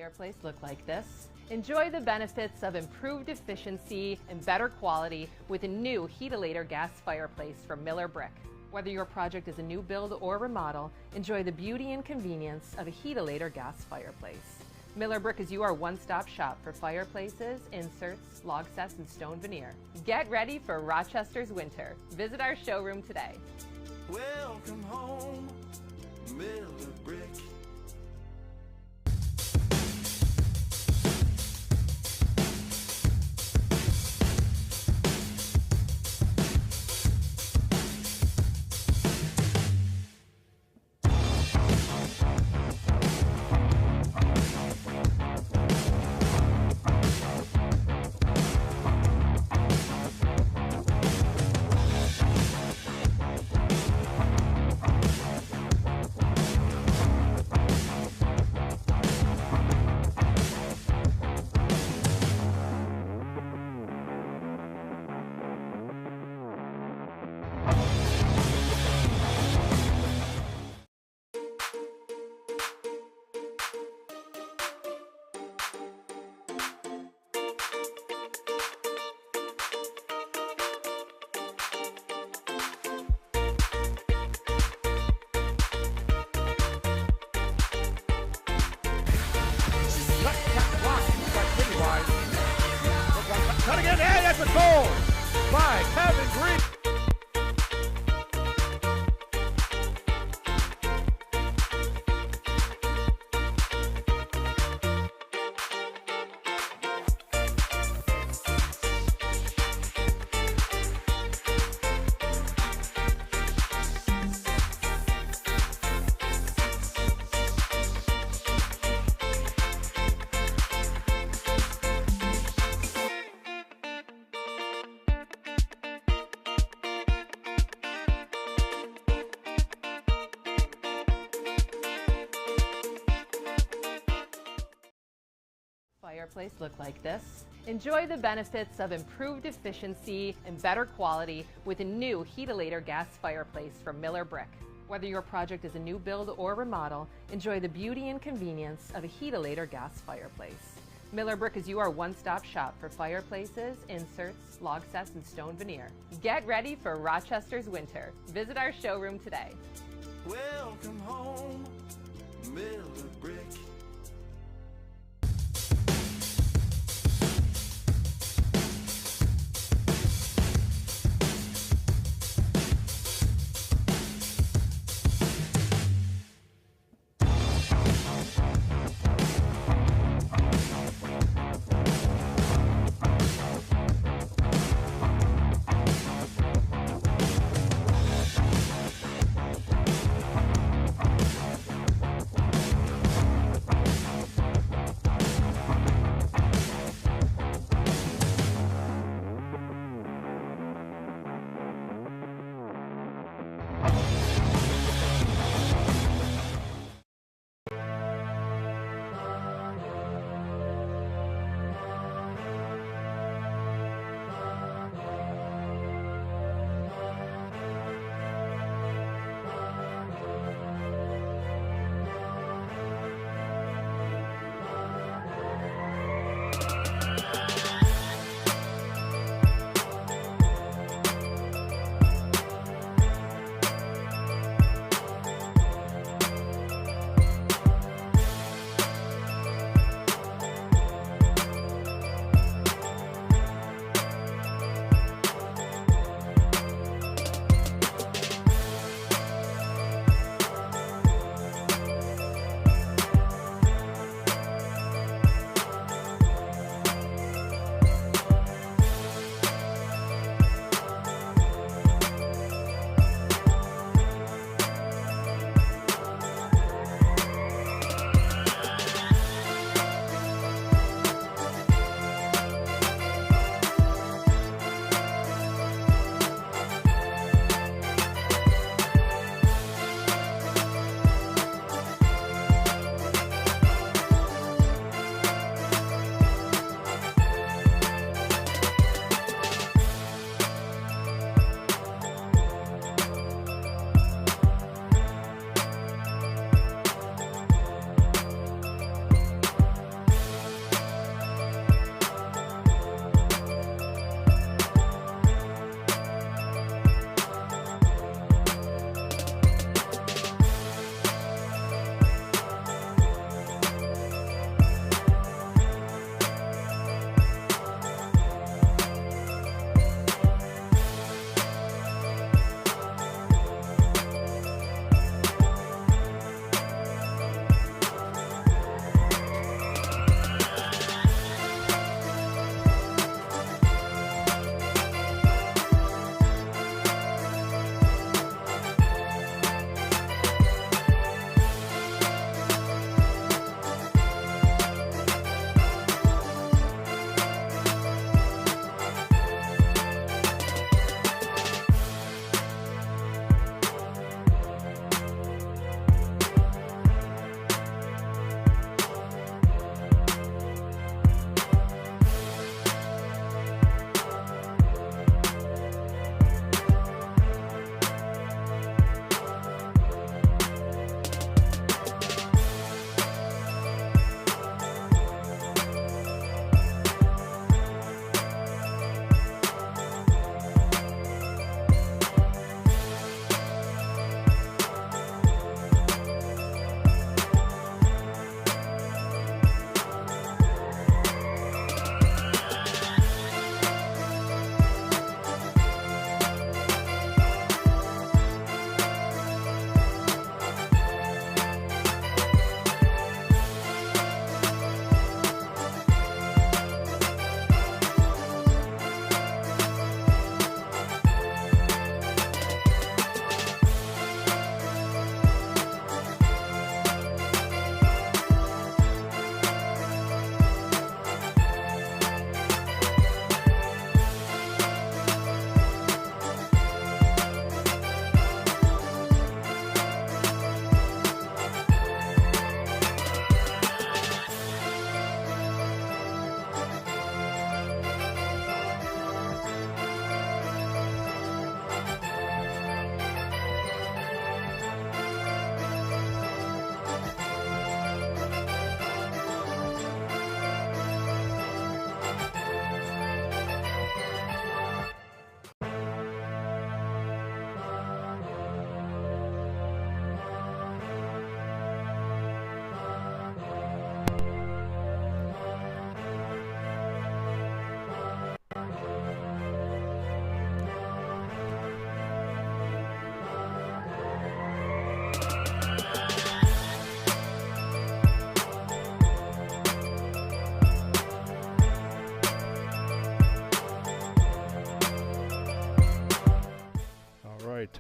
fireplace look like this? Enjoy the benefits of improved efficiency and better quality with a new Heatilator gas fireplace from Miller Brick. Whether your project is a new build or remodel, enjoy the beauty and convenience of a Heatilator gas fireplace. Miller Brick is your one-stop shop for fireplaces, inserts, log sets, and stone veneer. Get ready for Rochester's winter. Visit our showroom today. Welcome home, Miller Brick. Cutting in, and that's a goal by Kevin Green. Fireplace look like this? Enjoy the benefits of improved efficiency and better quality with a new Heatilator gas fireplace from Miller Brick. Whether your project is a new build or remodel, enjoy the beauty and convenience of a Heatilator gas fireplace. Miller Brick is your one-stop shop for fireplaces, inserts, log sets, and stone veneer. Get ready for Rochester's winter. Visit our showroom today. Welcome home, Miller Brick.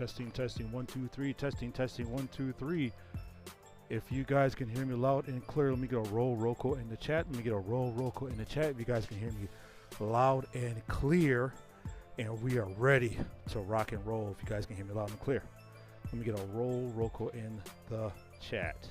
Testing, testing, 1, 2, 3. Testing, testing, 1, 2, 3. If you guys can hear me loud and clear, let me get a roll call in the chat. Let me get a roll call in the chat. If you guys can hear me loud and clear, and we are ready to rock and roll. If you guys can hear me loud and clear, let me get a roll call in the chat.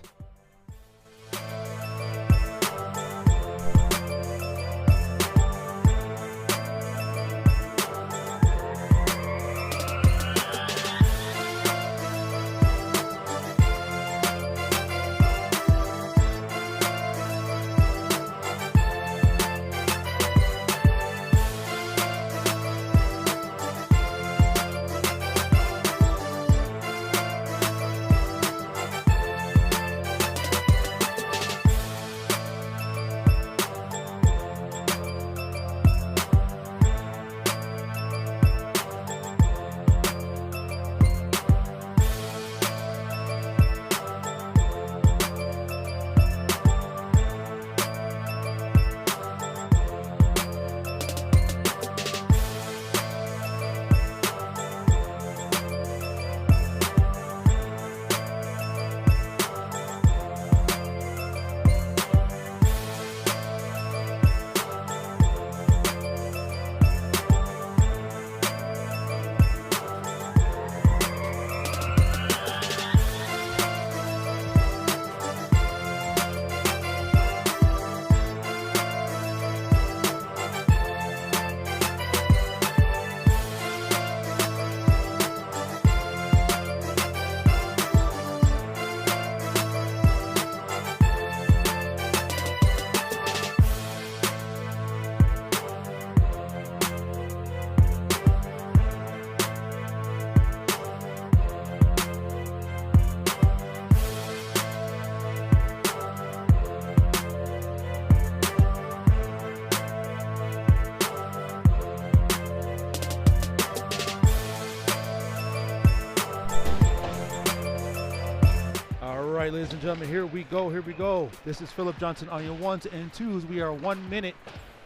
Alright, ladies and gentlemen, here we go. This is Philip Johnson on your ones and twos. We are 1 minute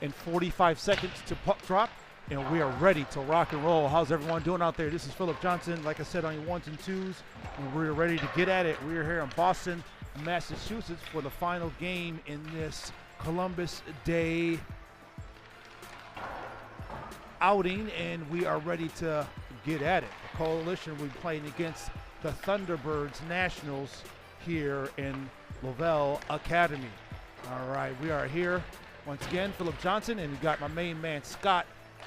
and 45 seconds to puck drop, and we are ready to rock and roll. How's everyone doing out there? This is Philip Johnson, like I said, on your ones and twos, and we're ready to get at it. We're here in Boston, Massachusetts for the final game in this Columbus Day outing, and we are ready to get at it. The coalition will be playing against the Thunderbirds Nationals here in Lovell Academy. All right, we are here once again, Philip Johnson, and we got my main man Scott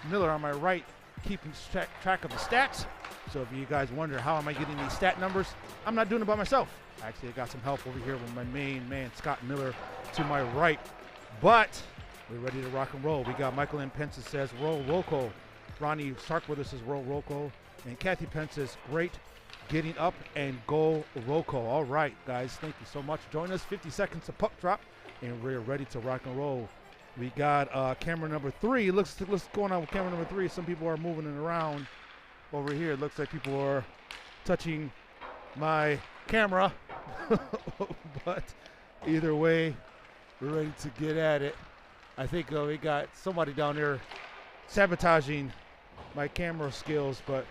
Miller on my right, keeping track of the stats. So if you guys wonder how am I getting these stat numbers, I'm not doing it by myself. Actually, I got some help over here with my main man Scott Miller to my right. But we're ready to rock and roll. We got Michael M. Pence that says roll call. Ronnie Starkweather says roll call. And Kathy Pence says great getting up and go roll call. All right, guys, thank you so much. Join us. 50 seconds to puck drop, and we're ready to rock and roll. We got camera number 3. Looks going on with camera number 3. Some people are moving it around over here. It looks like people are touching my camera. But either way, we're ready to get at it. I think we got somebody down there sabotaging my camera skills, but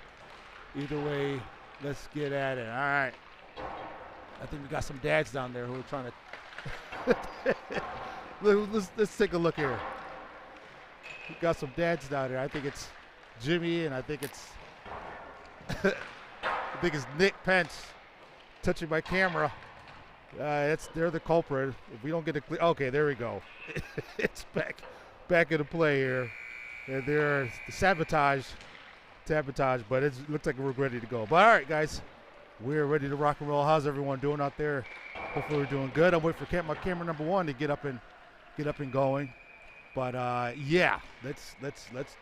either way, let's get at it. All right. I think we got some dads down there who are trying to let's take a look here. We got some dads down there. I think it's Jimmy, and I think it's Nick Pence touching my camera. They're the culprit. If we don't get a clear, okay, there we go. It's back into play here. And there's the sabotage, but it looks like we're ready to go. But all right, guys, we're ready to rock and roll. How's everyone doing out there? Hopefully we're doing good. I'm waiting for my camera number 1 to get up and going. But yeah, let's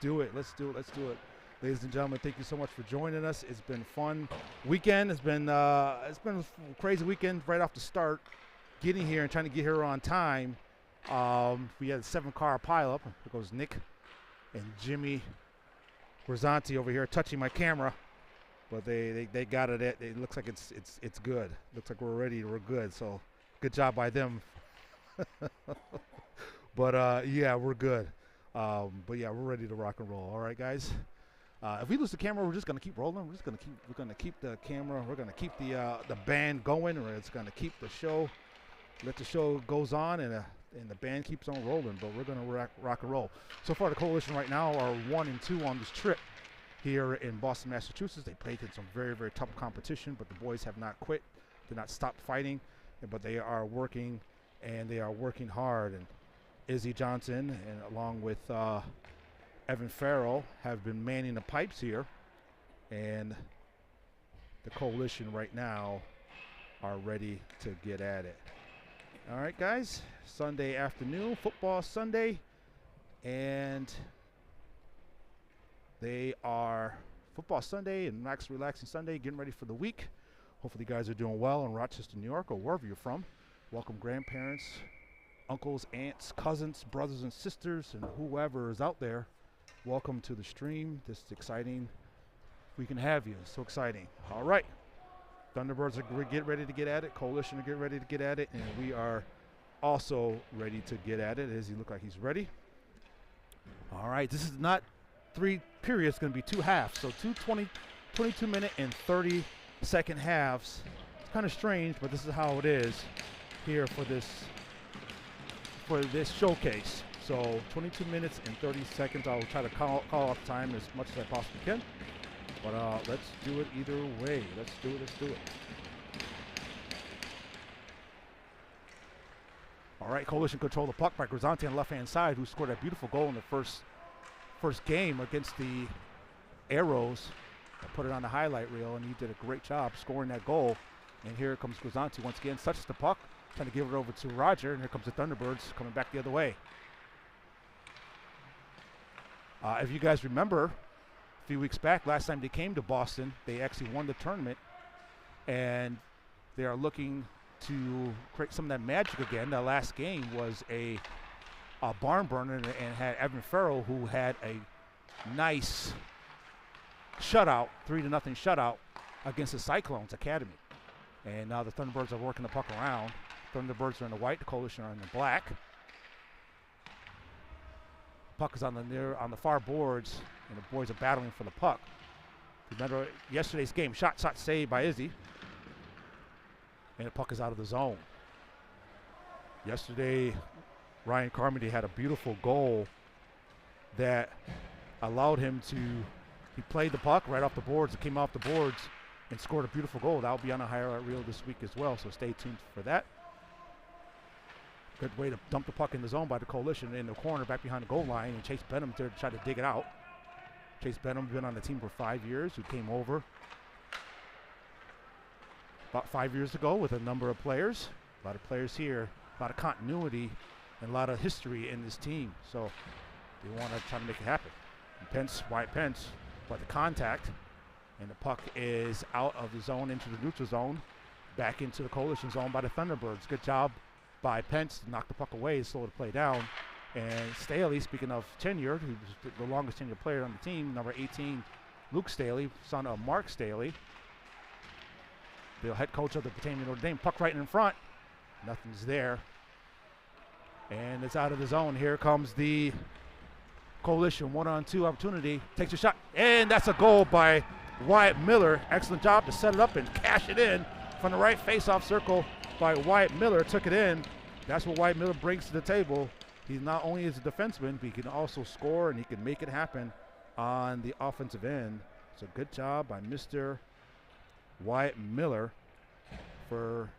do it. Let's do it. Ladies and gentlemen, thank you so much for joining us. It's been fun weekend. It's been a crazy weekend right off the start. Getting here and trying to get here on time. We had a 7-car pileup. There goes Nick and Jimmy Grazanti over here touching my camera, but they got it. It looks like it's good. Looks like we're ready. We're good. So good job by them. But yeah, we're good. But yeah, we're ready to rock and roll. All right, guys. If we lose the camera, we're just gonna keep rolling. We're gonna keep the camera. We're gonna keep the band going, or it's gonna keep the show. Let the show goes on, and the band keeps on rolling. But we're gonna rock and roll. So far, the Coalition right now are 1-2 on this trip here in Boston, Massachusetts. They played in some very, very tough competition, but the boys have not quit. Did not stop fighting, but they are working, and they are working hard. And Izzy Johnson, and along with Evan Farrell, have been manning the pipes here, and the Coalition right now are ready to get at it. All right, guys, Sunday afternoon, football Sunday, and they are football Sunday and relaxing Sunday, getting ready for the week. Hopefully you guys are doing well in Rochester, New York, or wherever you're from. Welcome grandparents, uncles, aunts, cousins, brothers and sisters, and whoever is out there. Welcome to the stream. This is exciting. We can have you. It's so exciting. All right. Thunderbirds are get ready to get at it. Coalition are get ready to get at it. And we are also ready to get at it. Does he look like he's ready? All right. This is not 3 periods. It's going to be 2 halves. So 22-minute and 30-second halves. It's kind of strange, but this is how it is here for this showcase. So 22 minutes and 30 seconds. I'll try to call off time as much as I possibly can. But let's do it either way. Let's do it. All right, Coalition control the puck by Grisanti on the left-hand side, who scored a beautiful goal in the first game against the Arrows. I put it on the highlight reel, and he did a great job scoring that goal. And here comes Grisanti once again, touches the puck, trying to give it over to Roger, and here comes the Thunderbirds coming back the other way. If you guys remember, a few weeks back, last time they came to Boston, they actually won the tournament, and they are looking to create some of that magic again. The last game was a barn burner, and had Evan Farrell, who had a nice shutout, 3-0 shutout against the Cyclones Academy. And now the Thunderbirds are working the puck around. Thunderbirds are in the white, the Coalition are in the black. Puck is on the far boards, and the boys are battling for the puck. Remember yesterday's game, shot saved by Izzy, and the puck is out of the zone. Yesterday, Ryan Carmody had a beautiful goal that allowed him to, he played the puck right off the boards, it came off the boards, and scored a beautiful goal. That will be on a highlight reel this week as well, so stay tuned for that. Good way to dump the puck in the zone by the Coalition in the corner back behind the goal line, and Chase Benham there to try to dig it out. Chase Benham's been on the team for 5 years, who came over about 5 years ago with a number of players. A lot of players here, a lot of continuity, and a lot of history in this team. So they want to try to make it happen. And Wyatt Pence, but the contact, and the puck is out of the zone into the neutral zone, back into the Coalition zone by the Thunderbirds. Good job by Pence to knock the puck away, slow the play down. And Staley, speaking of tenure, who's the longest tenured player on the team, number 18, Luke Staley, son of Mark Staley, the head coach of the Batavia Notre Dame. Puck right in front, nothing's there, and it's out of the zone. Here comes the Coalition, 1-on-2 opportunity, takes a shot, and that's a goal by Wyatt Miller. Excellent job to set it up and cash it in from the right face-off circle by Wyatt Miller. Took it in. That's what Wyatt Miller brings to the table. He not only is a defenseman, but he can also score, and he can make it happen on the offensive end. So good job by Mr. Wyatt Miller for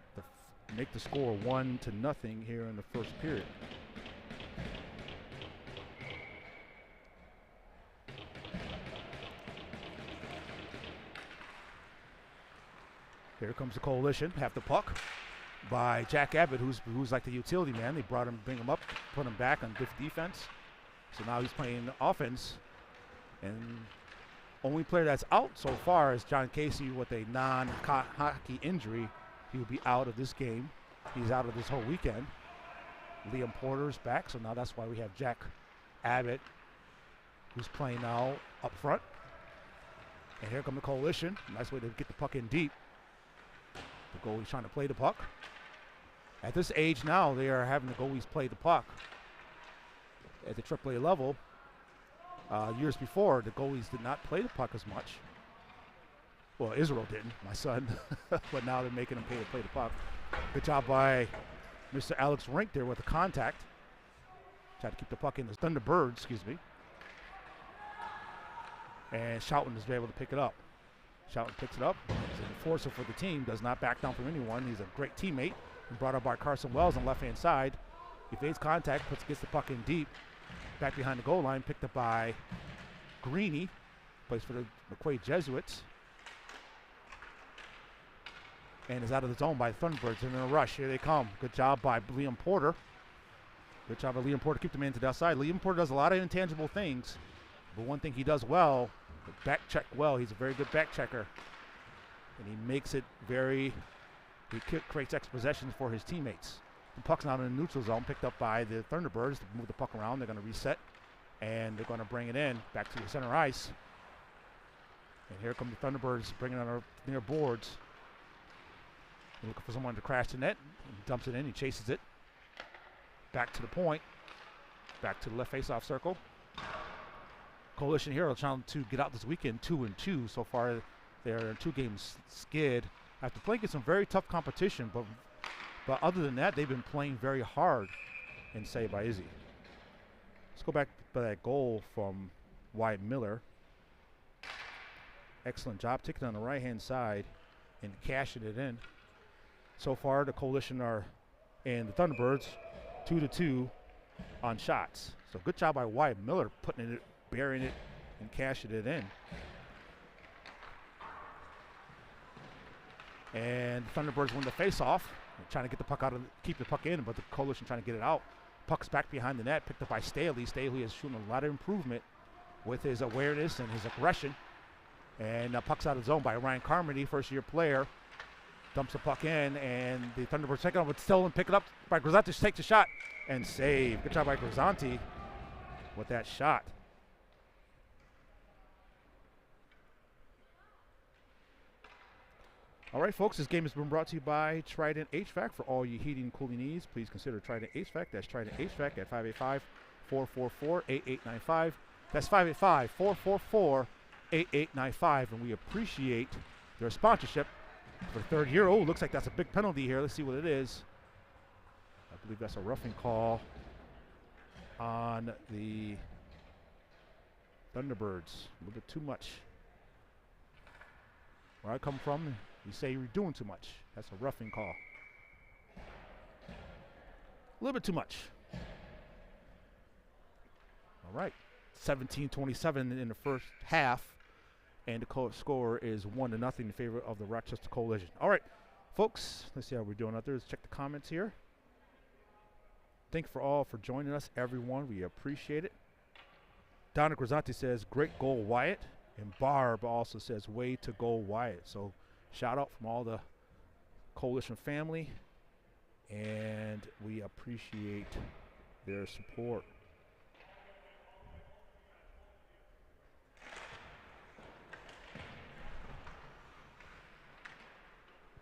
make the score 1-0 here in the first period. Here comes the Coalition, have the puck by Jack Abbott, who's like the utility man. They bring him up, put him back on good defense. So now he's playing offense. And only player that's out so far is John Casey with a non-hockey injury. He will be out of this game. He's out of this whole weekend. Liam Porter's back, so now that's why we have Jack Abbott, who's playing now up front. And here come the Coalition. Nice way to get the puck in deep. The goalie's trying to play the puck. At this age now, they are having the goalies play the puck at the AAA level. Years before, the goalies did not play the puck as much. Well, Israel didn't, my son, but now they're making them pay to play the puck. Good job by Mr. Alex Rink there with the contact. Tried to keep the puck in the Thunderbirds, excuse me. And Schouten is able to pick it up. Schouten picks it up. He's an enforcer for the team, does not back down from anyone. He's a great teammate. Brought up by Carson Wells on the left-hand side. He evades contact, gets the puck in deep. Back behind the goal line, picked up by Greeny. Plays for the McQuaid Jesuits. And is out of the zone by the Thunderbirds. And in a rush, here they come. Good job by Liam Porter. Good job by Liam Porter, keep the man to the outside. Liam Porter does a lot of intangible things, but one thing he does well, back check well. He's a very good back checker. And he makes it he creates extra possessions for his teammates. The puck's now in the neutral zone, picked up by the Thunderbirds to move the puck around. They're going to reset, and they're going to bring it in back to the center ice. And here come the Thunderbirds bringing it on near boards. They're looking for someone to crash the net. He dumps it in. He chases it. Back to the point. Back to the left face-off circle. Coalition here are trying to get out this weekend 2-2. So far, they're in 2-game skid. After playing some very tough competition, but other than that, they've been playing very hard in Saved by Izzy. Let's go back to that goal from Wyatt Miller. Excellent job taking it on the right-hand side and cashing it in. So far, the Coalition and the Thunderbirds 2-2 on shots. So good job by Wyatt Miller putting it, burying it, and cashing it in. And the Thunderbirds win the face-off. They're trying to get the puck keep the puck in, but the Coalition trying to get it out. Puck's back behind the net, picked up by Staley. Staley is shooting a lot of improvement with his awareness and his aggression. And puck's out of zone by Ryan Carmody, first-year player. Dumps the puck in, and the Thunderbirds take it up, but still and pick it up by Grisanti. Takes a shot and save. Good job by Grisanti with that shot. All right, folks, this game has been brought to you by Trident HVAC. For all your heating and cooling needs, please consider Trident HVAC. That's Trident HVAC at 585-444-8895. That's 585-444-8895, and we appreciate their sponsorship for the third year. Oh, looks like that's a big penalty here. Let's see what it is. I believe that's a roughing call on the Thunderbirds. A little bit too much. Where I come from, you say you're doing too much. That's a roughing call. A little bit too much. All right. 17-27 in the first half. And the score is 1-0 in favor of the Rochester Coalition. All right, folks, let's see how we're doing out there. Let's check the comments here. Thank you for all for joining us, everyone. We appreciate it. Donna Grisanti says, great goal, Wyatt. And Barb also says, way to go, Wyatt. So shout out from all the Coalition family. And we appreciate their support.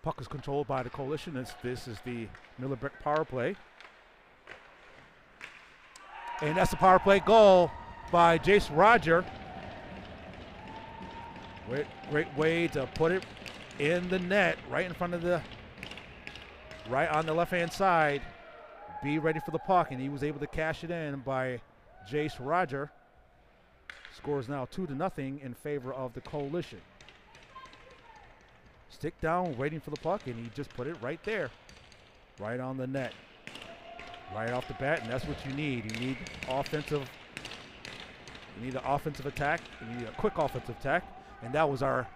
Puck is controlled by the Coalition. This is the Miller Brick power play. And that's the power play goal by Jace Roger. Great way to put it in the net, right in front of right on the left-hand side. Be ready for the puck, and he was able to cash it in by Jace Roger. Score is now 2-0 in favor of the Coalition. Stick down, waiting for the puck, and he just put it right there, right on the net, right off the bat, and that's what you need. You need offensive. You need an offensive attack. You need a quick offensive attack, and that was our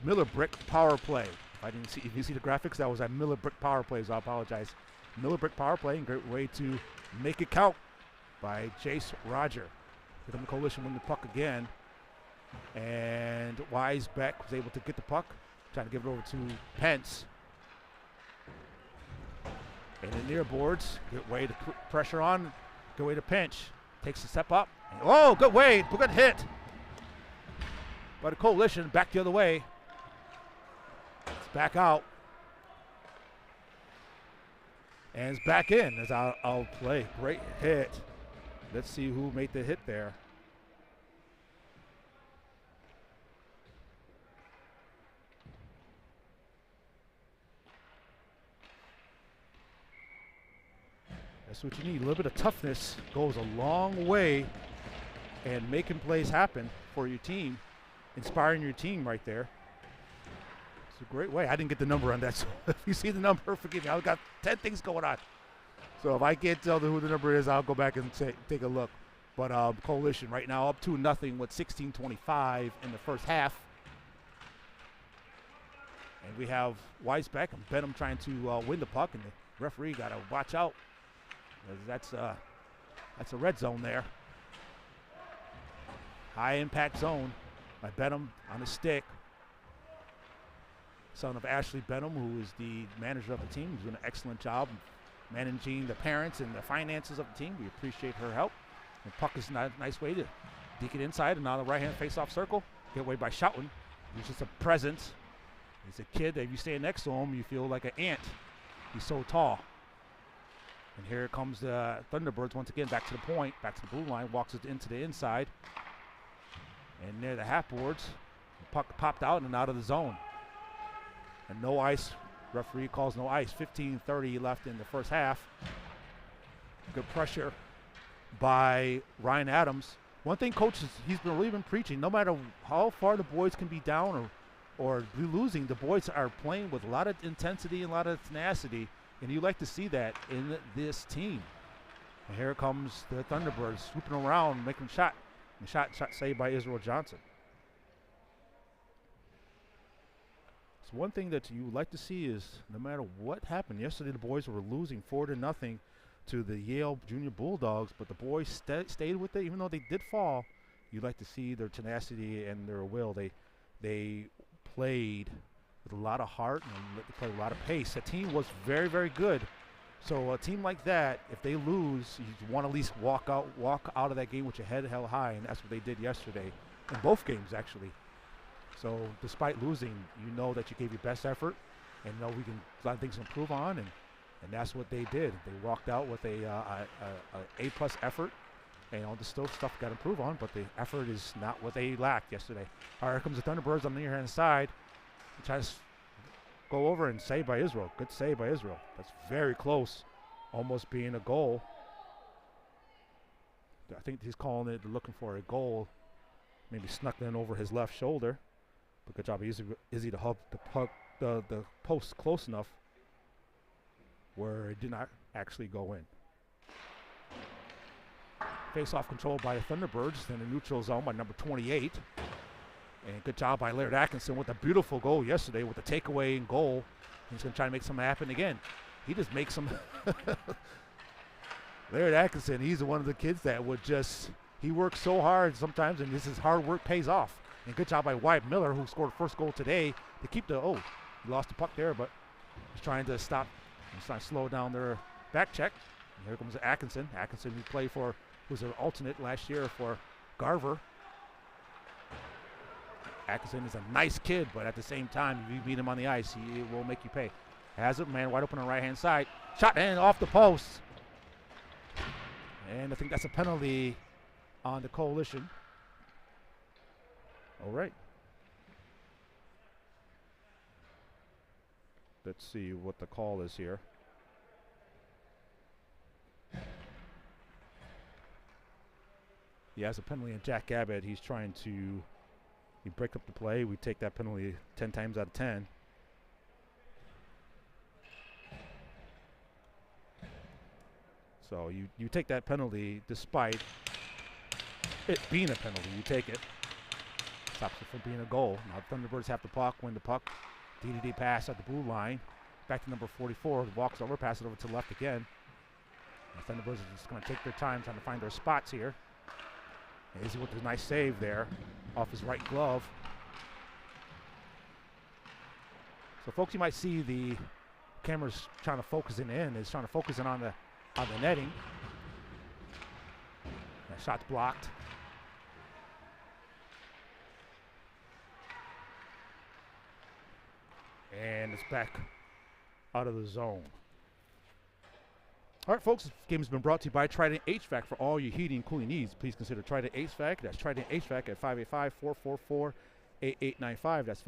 Miller Brick power play. If you see the graphics, that was our Miller Brick power play. So I apologize. Miller Brick power play, and great way to make it count by Jace Roger. Here come the Coalition win the puck again. And Wisebeck was able to get the puck, trying to give it over to Pence. And the near boards, good way to put pressure on, good way to pinch. Takes a step up. And, oh, good way, good hit. But the Coalition back the other way. It's back out. And it's back in as I'll play. Great hit. Let's see who made the hit there. That's what you need. A little bit of toughness goes a long way, and making plays happen for your team, inspiring your team right there. It's a great way. I didn't get the number on that, so if you see the number, forgive me. I've got 10 things going on. So if I can't tell who the number is, I'll go back and take a look. But Coalition right now up 2-0 with 16:25 in the first half. And we have Weisbeck and Benham trying to win the puck, and the referee got to watch out. That's a red zone there. High impact zone by Benham on the stick. Son of Ashley Benham, who is the manager of the team. He's doing an excellent job managing the parents and the finances of the team. We appreciate her help. And puck is a nice way to deke it inside and now the right-hand face-off circle. Get away by Schouten. He's just a presence. He's a kid that if you stand next to him, you feel like an ant. He's so tall. And here comes the Thunderbirds once again back to the point, back to the blue line, walks it into the inside. And near the half boards, the puck popped out and out of the zone. And no ice. Referee calls no ice. 15:30 left in the first half. Good pressure by Ryan Adams. One thing, coach, he's really been preaching, no matter how far the boys can be down or be losing, the boys are playing with a lot of intensity and a lot of tenacity. And you like to see that in this team. And here comes the Thunderbirds swooping around, making a shot. And shot saved by Israel Johnson. So one thing that you would like to see is no matter what happened, yesterday the boys were losing 4-0 to the Yale Junior Bulldogs, but the boys stayed with it. Even though they did fall, you'd like to see their tenacity and their will. They played with a lot of heart and they played a lot of pace. The team was very, very good. So a team like that, if they lose, you want to at least walk out of that game with your head held high, and that's what they did yesterday in both games actually. So despite losing, you know that you gave your best effort, and you know a lot of things to improve on, and that's what they did. They walked out with a A+ effort, and all the still stuff got to improve on, but the effort is not what they lacked yesterday. All right, here comes the Thunderbirds on the near hand side. Tries to go over and save by Israel. Good save by Israel. That's very close, almost being a goal. I think he's calling it, looking for a goal. Maybe snuck in over his left shoulder. But good job, Izzy to hub the post close enough where it did not actually go in. Face-off controlled by the Thunderbirds in the neutral zone by number 28. And good job by Laird Atkinson with a beautiful goal yesterday with the takeaway and goal. He's going to try to make something happen again. He just makes some. Laird Atkinson, he's one of the kids that would just, he works so hard sometimes, and this is hard work pays off. And good job by Wyatt Miller, who scored first goal today to keep the, he lost the puck there, but he's trying to stop, he's trying to slow down their back check. And here comes Atkinson. Atkinson, who played for, who was an alternate last year for Garver. Atkinson is a nice kid, but at the same time, if you beat him on the ice, he will make you pay. Has it, man, wide open on the right-hand side. Shot and off the post. And I think that's a penalty on the Coalition. All right. Let's see what the call is here. He has a penalty on Jack Abbott. He's trying to break up the play. We take that penalty 10 times out of 10. So you take that penalty despite it being a penalty. You take it. Stops it from being a goal. Now the Thunderbirds have the puck, win the puck. DDD pass at the blue line. Back to number 44. Walks over, pass it over to the left again. The Thunderbirds are just going to take their time trying to find their spots here. And Izzy with a nice save there off his right glove. So folks, you might see the cameras trying to focus in. It's trying to focus in on the netting. That shot's blocked. And it's back out of the zone. All right, folks, this game has been brought to you by Trident HVAC. For all your heating and cooling needs, please consider Trident HVAC. That's Trident HVAC at 585-444-8895. That's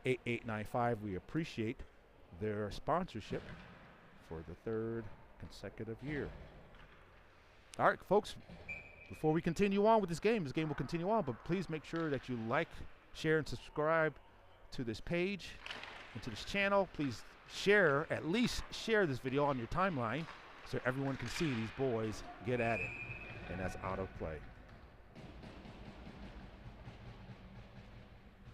585-444-8895. We appreciate their sponsorship for the third consecutive year. All right, folks, before we continue on with this game will continue on, but please make sure that you like, share, and subscribe to this page and to this channel. Please share, at least share this video on your timeline so everyone can see these boys get at it. And that's out of play.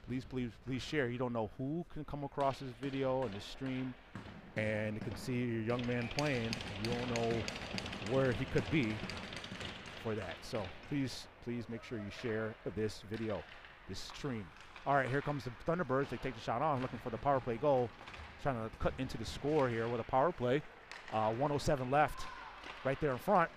Please share. You don't know who can come across this video and this stream and you can see your young man playing. You don't know where he could be for that. So please make sure you share this video, this stream. All right, here comes the Thunderbirds. They take the shot on, looking for the power play goal. Trying to cut into the score here with a power play. 107 left, right there in front.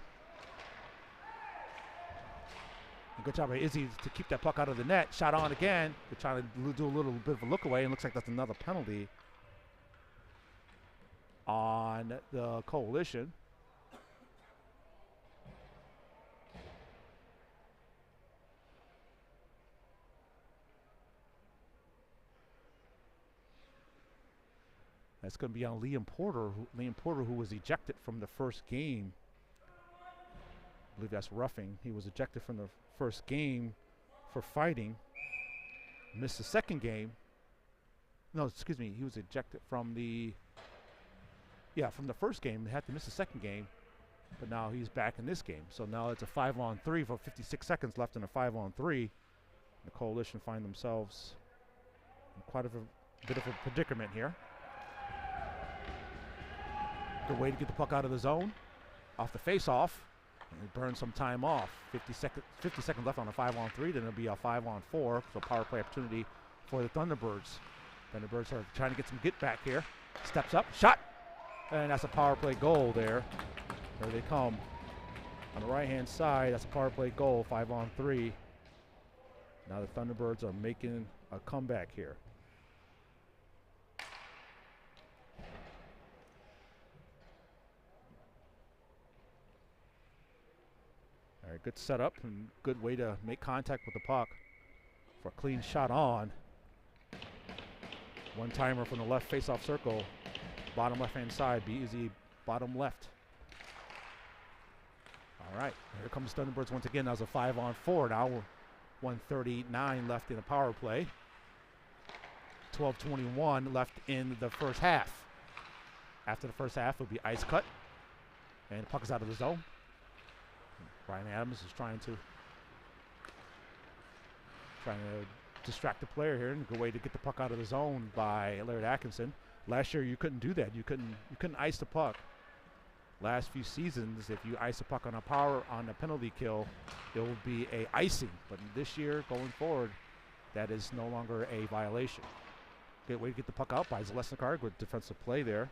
And good job by Izzy to keep that puck out of the net. Shot on again. They're trying to do a little bit of a look away, and looks like that's another penalty on the Coalition. That's going to be on Liam Porter, who was ejected from the first game. I believe that's roughing. He was ejected from the first game for fighting. Missed the second game. No, excuse me. He was ejected from the first game. They had to miss the second game, but now he's back in this game. So now it's a 5-on-3 for 56 seconds left in a 5-on-3. The Coalition find themselves in quite a bit of a predicament here. Good way to get the puck out of the zone, off the face-off, and burn some time off. 50 seconds left on a 5-on-3, then it'll be a 5-on-4, so power play opportunity for the Thunderbirds. Thunderbirds are trying to get some get back here. Steps up, shot, and that's a power play goal there. There they come. On the right-hand side, that's a power play goal, 5-on-3. Now the Thunderbirds are making a comeback here. All right, good setup and good way to make contact with the puck for a clean shot on. One timer from the left face-off circle, bottom left-hand side, be easy, bottom left. All right, here comes Thunderbirds once again. That was a 5-on-4 now. 1:39 left in the power play. 12:21 left in the first half. After the first half, it'll be ice cut, and the puck is out of the zone. Brian Adams is trying to distract the player here, and a good way to get the puck out of the zone by Laird Atkinson. Last year you couldn't do that. You couldn't ice the puck. Last few seasons, if you ice a puck on a penalty kill, it will be a icing. But this year, going forward, that is no longer a violation. Good way to get the puck out by Zalesnikar. Good defensive play there.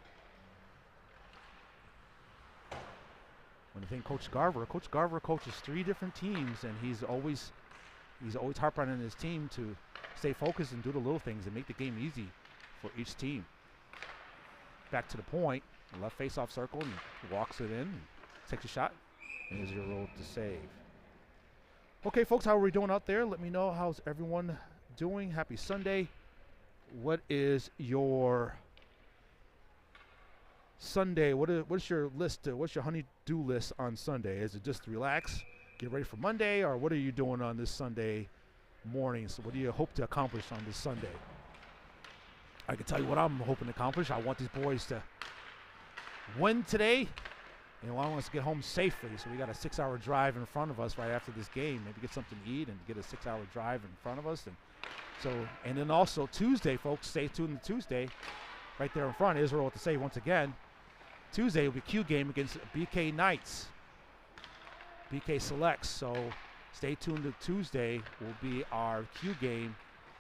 When you think Coach Garver coaches 3 different teams, and he's always harping on his team to stay focused and do the little things and make the game easy for each team. Back to the point, left face-off circle, and walks it in, takes a shot, and is 0 to save. Okay, folks, how are we doing out there? Let me know, how's everyone doing? Happy Sunday. What is your Sunday? What's your list? What's your honey-do list on Sunday? Is it just to relax, get ready for Monday, or what are you doing on this Sunday morning? So what do you hope to accomplish on this Sunday? I can tell you what I'm hoping to accomplish. I want these boys to win today, and I want us to get home safely. So we got a 6-hour drive in front of us right after this game. Maybe get something to eat and get a 6-hour drive in front of us. And then also Tuesday, folks, stay tuned to Tuesday. Right there in front, Israel with the save once again. Tuesday will be Q game against BK Knights. BK Selects. So stay tuned to Tuesday will be our Q game.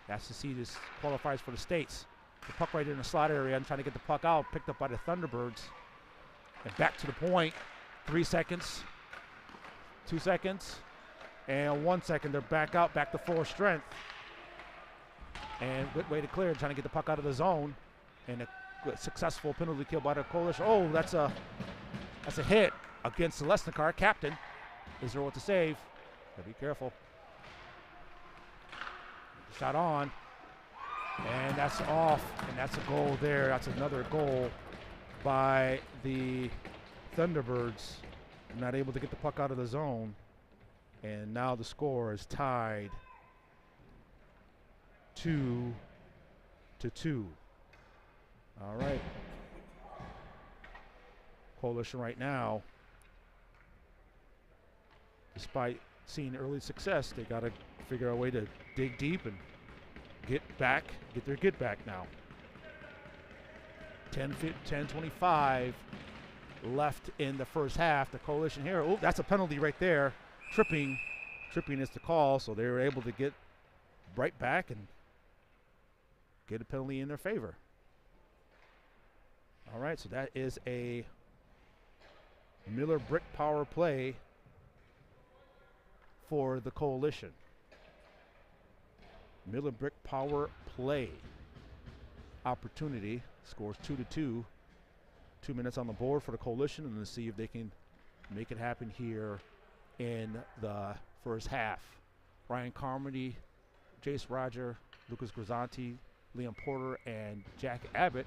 That's to see this qualifiers for the States. The puck right in the slot area. I'm trying to get the puck out. Picked up by the Thunderbirds. And back to the point. 3 seconds. 2 seconds. And 1 second. They're back out. Back to full strength. And good way to clear. Trying to get the puck out of the zone. And a successful penalty kill by the Coalition. Oh, that's a hit against Zalesnikar, captain. Israel with the save. Gotta be careful. Shot on. And that's off. And that's a goal there. That's another goal by the Thunderbirds. Not able to get the puck out of the zone. And now the score is tied 2-2. All right. Coalition right now, despite seeing early success, they got to figure out a way to dig deep and get their get back now. 10:25 left in the first half. The Coalition here, oh, that's a penalty right there. Tripping is the call, so they were able to get right back and get a penalty in their favor. All right, so that is a Miller Brick power play for the Coalition. Miller Brick power play opportunity. Scores 2-2. 2 minutes on the board for the Coalition, and let's see if they can make it happen here in the first half. Ryan Carmody, Jace Roger, Lucas Grisanti, Liam Porter, and Jack Abbott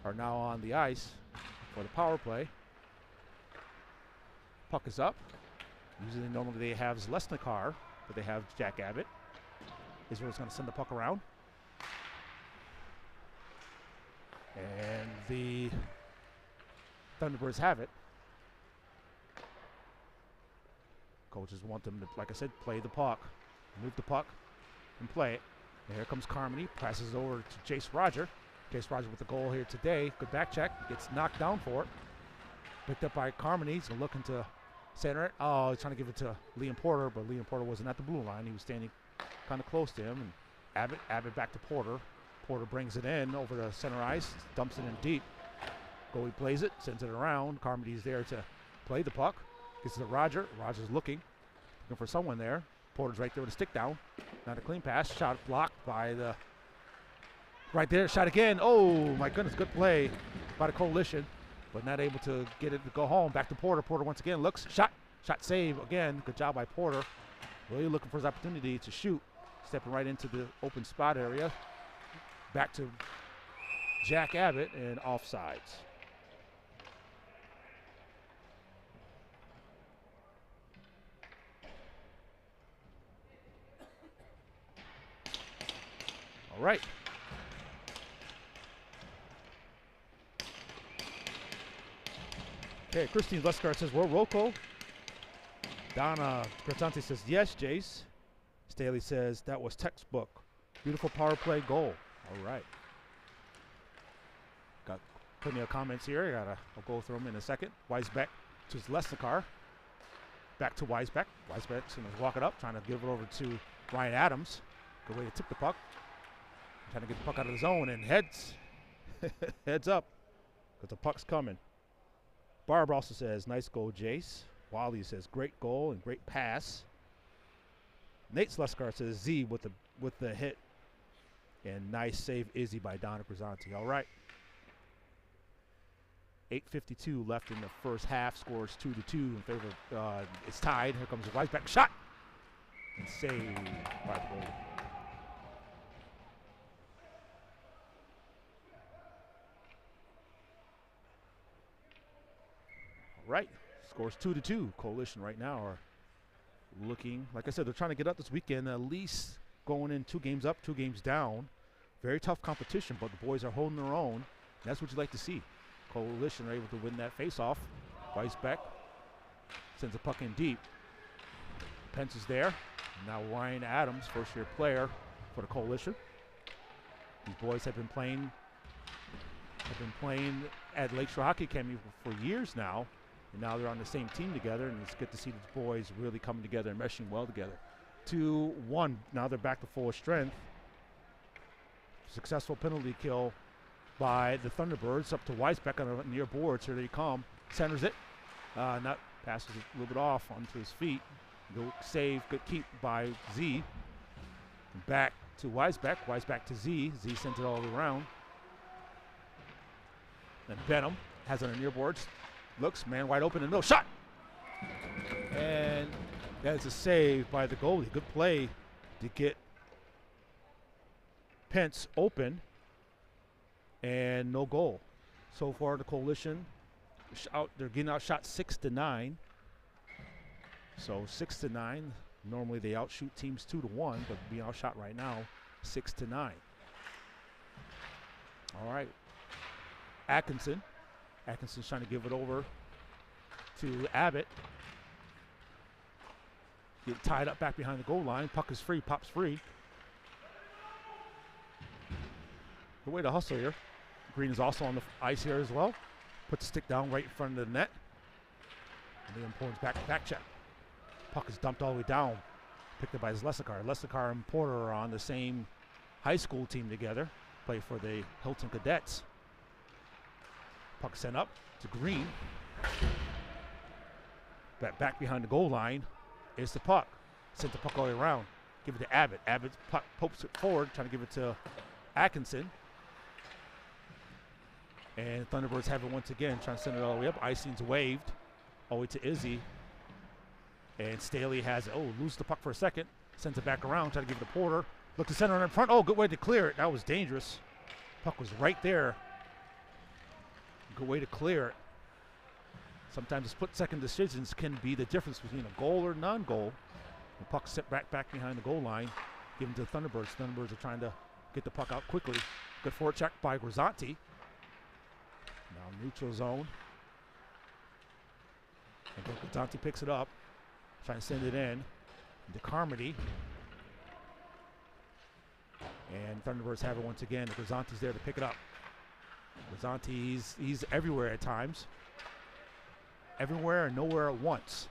are now on the ice for the power play. Puck is up. Usually normally they have Zlesnikar, but they have Jack Abbott. Israel's going to send the puck around. And the Thunderbirds have it. Coaches want them to, like I said, play the puck. Move the puck and play it. And here comes Carmody. Passes over to Jace Roger. Jace Roger with the goal here today. Good back check. Gets knocked down for it. Picked up by Carmody. He's looking to center it. Oh, he's trying to give it to Liam Porter, but Liam Porter wasn't at the blue line. He was standing kind of close to him. And Abbott back to Porter. Porter brings it in over the center ice. Dumps it in deep. Goalie plays it. Sends it around. Carmody's there to play the puck. Gets it to Roger. Roger's looking for someone there. Porter's right there with a stick down. Not a clean pass. Shot blocked by the... Right there. Shot again. Oh, my goodness. Good play by the Coalition. But not able to get it to go home. Back to Porter. Porter once again looks. Shot save again. Good job by Porter. Really looking for his opportunity to shoot. Stepping right into the open spot area. Back to Jack Abbott and offsides. All right. Okay, Christine Leskar says, well, roll call. Donna Gratante says, yes, Jace. Staley says, that was textbook. Beautiful power play goal. All right. Got plenty of comments here. I'll go through them in a second. Weisbeck to Lesnikar. Back to Weisbeck. Weisbeck's going to walk it up, trying to give it over to Ryan Adams. Good way to tip the puck. Trying to get the puck out of the zone and heads up because the puck's coming. Barb also says, nice goal, Jace. Wally says, great goal and great pass. Nate Sleskar says, Z with the hit. And nice save, Izzy, by Donna Grisanti. All right. 8:52 left in the first half. Scores 2-2 in favor of, it's tied. Here comes a Weisbeck shot. And saved by the goal. Right, scores 2-2. Coalition right now are looking, like I said, they're trying to get up this weekend, at least going in 2 games up, 2 games down. Very tough competition, but the boys are holding their own. That's what you like to see. Coalition are able to win that face-off. Weisbeck sends a puck in deep. Pence is there. Now Ryan Adams, first-year player for the Coalition. These boys have been playing at Lakeshore Hockey Academy for years now. And now they're on the same team together, and it's good to see these boys really coming together and meshing well together. 2-1, now they're back to full strength. Successful penalty kill by the Thunderbirds up to Weisbeck on a near boards. Here they come. Centers it. Not passes it a little bit off onto his feet. Good save, good keep by Z. Back to Weisbeck. Weisbeck to Z. Z sends it all the way around. And Benham has it on near boards. Looks, man wide open and no shot. And that is a save by the goalie. Good play to get Pence open. And no goal. So far, the Coalition, they're getting outshot 6-9. So 6-9. Normally they outshoot teams 2-1, but being outshot right now, 6-9. All right. Atkinson's trying to give it over to Abbott. Get tied up back behind the goal line. Puck is free, pops free. Good way to hustle here. Green is also on the ice here as well. Puts the stick down right in front of the net. And Liam Porter's back check. Puck is dumped all the way down. Picked up by Lesikar. Lesikar and Porter are on the same high school team together. Play for the Hilton Cadets. Puck sent up to Green. Back behind the goal line is the puck. Sent the puck all the way around. Give it to Abbott. Abbott pokes it forward, trying to give it to Atkinson. And Thunderbirds have it once again, trying to send it all the way up. Icing's waved all the way to Izzy. And Staley has it. Oh, loses the puck for a second. Sends it back around, trying to give it to Porter. Look to center in front. Oh, good way to clear it. That was dangerous. Puck was right there. Good way to clear it. Sometimes split-second decisions can be the difference between a goal or non-goal. The puck set back behind the goal line. Given to the Thunderbirds. Thunderbirds are trying to get the puck out quickly. Good forecheck by Grisanti. Now neutral zone. And Grisanti picks it up. Trying to send it in to Carmody. And Thunderbirds have it once again. Grisanti's there to pick it up. Grisanti, he's everywhere at times. Everywhere and nowhere at once.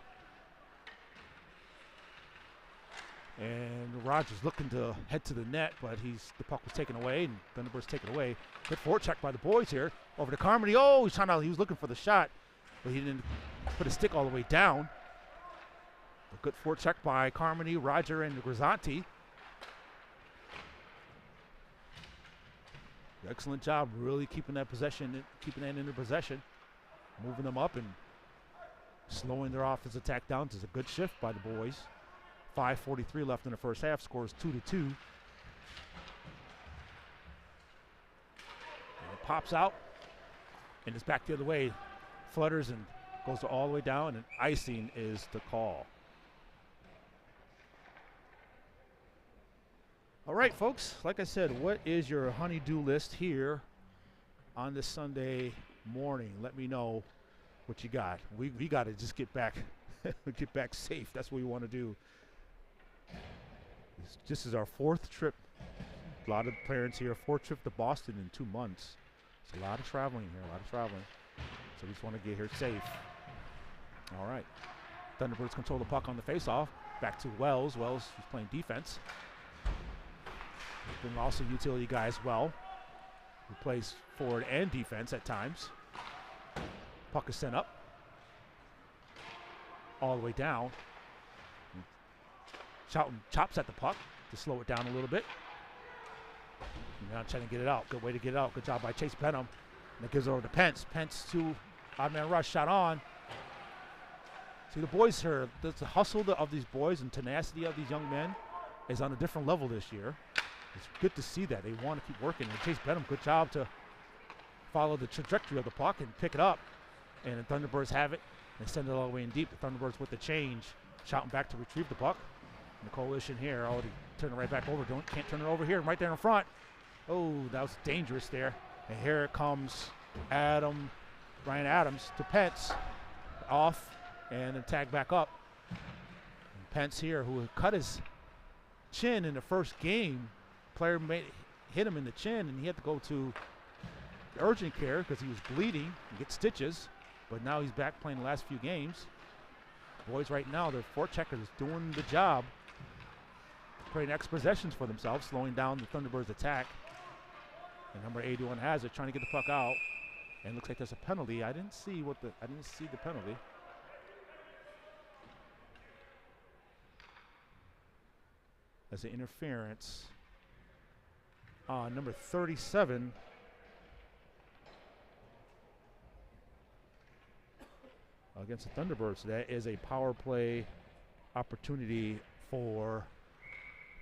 And Rogers looking to head to the net, but the puck was taken away, and Thunderbirds taken away. Good forecheck by the boys here. Over to Carmody. Oh, he was looking for the shot, but he didn't put his stick all the way down. A good forecheck by Carmody, Roger, and Grisanti. Excellent job, really keeping that possession, keeping that in their possession, moving them up and slowing their offensive attack down. It's a good shift by the boys. 5:43 left in the first half. Scores 2-2. And it pops out, and it's back the other way. Flutters and goes all the way down, and icing is the call. All right, folks, like I said, what is your honey-do list here on this Sunday morning? Let me know what you got. We got to just get back safe. That's what we want to do. This is our fourth trip. A lot of parents here, fourth trip to Boston in 2 months. It's a lot of traveling here, So we just want to get here safe. All right. Thunderbirds control the puck on the faceoff. Back to Wells. Wells is playing defense. Been also utility guy as well, who plays forward and defense at times. Puck is sent up, all the way down. Charlton chops at the puck to slow it down a little bit. Now trying to get it out. Good way to get it out. Good job by Chase Benham. And it gives it over to Pence. Pence to odd man rush, shot on. See the boys here, the hustle of these boys and tenacity of these young men is on a different level this year. It's good to see that. They want to keep working. And Chase Benham, good job to follow the trajectory of the puck and pick it up. And the Thunderbirds have it and send it all the way in deep. The Thunderbirds with the change, shouting back to retrieve the puck. And the Coalition here already turn it right back over. Can't turn it over here, right there in front. Oh, that was dangerous there. And here it comes Ryan Adams to Pence. Off and then tag back up. And Pence here, who cut his chin in the first game. Player hit him in the chin, and he had to go to urgent care because he was bleeding and get stitches. But now he's back playing the last few games. Boys right now, their forecheckers doing the job, creating X possessions for themselves, slowing down the Thunderbirds' attack. And number 81 has it, trying to get the puck out. And looks like there's a penalty. I didn't see the penalty. As an interference. Number 37. Against the Thunderbirds. That is a power play opportunity for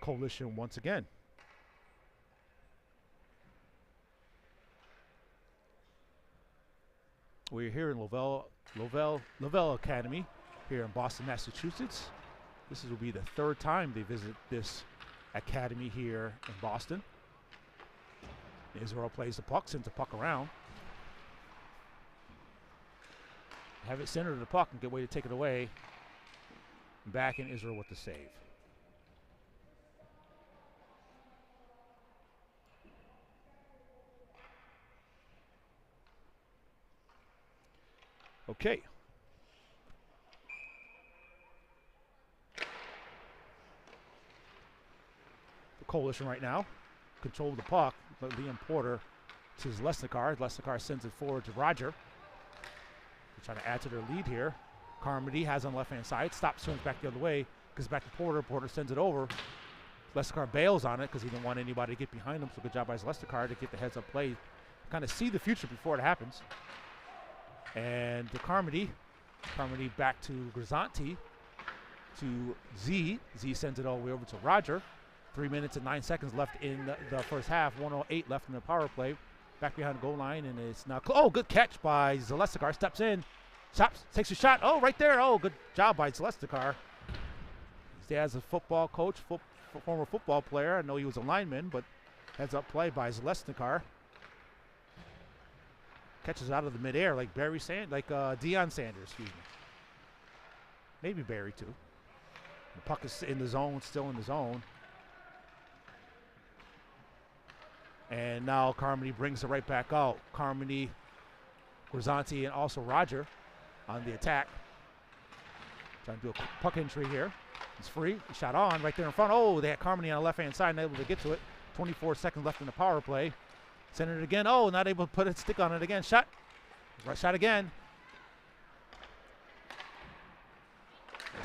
Coalition once again. We're here in Lovell Academy here in Boston, Massachusetts. This will be the third time they visit this academy here in Boston. Israel plays the puck, sends the puck around. Have it center to the puck and get way to take it away. Back in Israel with the save. Okay. The Coalition right now control the puck, but Liam Porter to Lesnikar. Lesnikar sends it forward to Roger. They're trying to add to their lead here. Carmody has on the left-hand side, stops, swings back the other way, goes back to Porter. Porter sends it over. Lesnikar bails on it because he didn't want anybody to get behind him, so good job by Lesnikar to get the heads-up play. Kind of see the future before it happens. And the Carmody back to Grisanti, to Z. Z sends it all the way over to Roger. 3 minutes and 9 seconds left in the first half. 1:08 left in the power play. Back behind the goal line, and it's now. Oh, good catch by Zalestikar. Steps in, stops, takes a shot. Oh, right there. Oh, good job by Zalestikar. He has a football coach, former football player. I know he was a lineman, but heads up play by Zalestikar. Catches out of the midair like Deion Sanders, excuse me. Maybe Barry too. The puck is in the zone, still in the zone. And now Carmody brings it right back out. Carmody, Grisanti, and also Roger on the attack. Trying to do a puck entry here. It's free. Shot on right there in front. Oh, they had Carmody on the left-hand side, not able to get to it. 24 seconds left in the power play. Center it again. Oh, not able to put a stick on it again. Shot. Right shot again.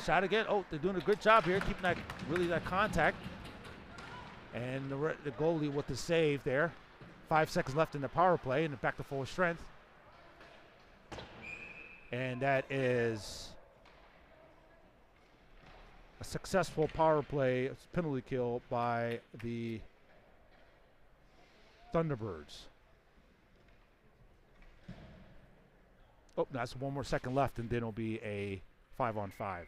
Shot again. Oh, they're doing a good job here, keeping that contact. And the goalie with the save there. 5 seconds left in the power play, and back to full strength. And that is a successful power play, penalty kill by the Thunderbirds. Oh, that's 1 more second left, and then it'll be a 5-on-5.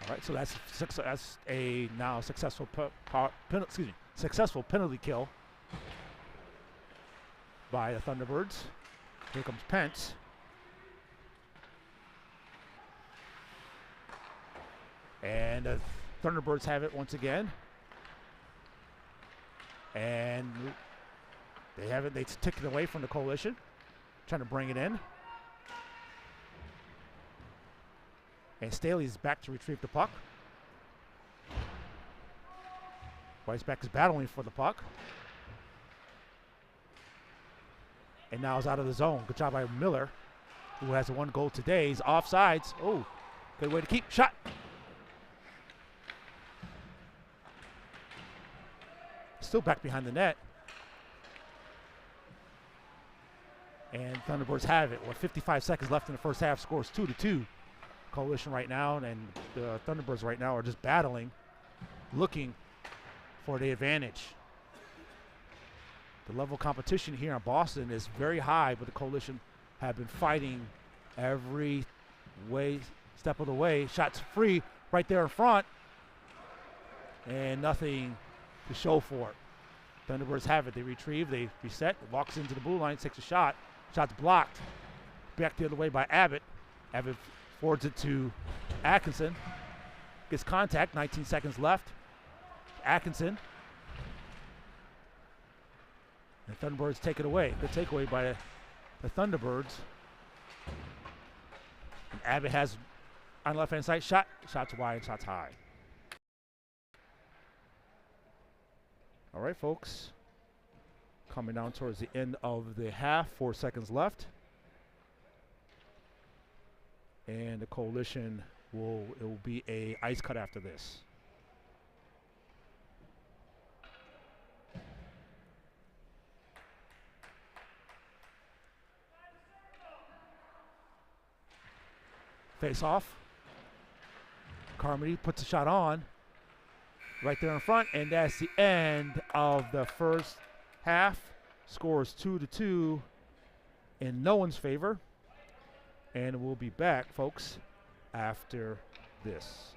All right, so that's a now successful successful penalty kill by the Thunderbirds. Here comes Pence. And the Thunderbirds have it once again. And they have it. They took it away from the Coalition, trying to bring it in. And Staley's back to retrieve the puck. Weisbeck is battling for the puck. And now is out of the zone. Good job by Miller, who has 1 goal today. He's offsides. Oh, good way to keep. Shot. Still back behind the net. And Thunderbirds have it. With 55 seconds left in the first half, scores 2-2. Coalition right now, and the Thunderbirds right now are just battling, looking for the advantage. The level of competition here in Boston is very high, but the Coalition have been fighting every step of the way. Shots free right there in front, and nothing to show for it. Thunderbirds have it. They retrieve, they reset, walks into the blue line, takes a shot. Shot's blocked. Back the other way by Abbott. Abbott forwards it to Atkinson. Gets contact, 19 seconds left. Atkinson. The Thunderbirds take it away. Good takeaway by the Thunderbirds. And Abbott has on the left-hand side shot. Shots wide, shots high. All right, folks. Coming down towards the end of the half, 4 seconds left. And the Coalition it will be a ice cut after this. Face off. Carmody puts a shot on. right there in front, and that's the end of the first half. Score is 2-2 in no one's favor. And we'll be back, folks, after this.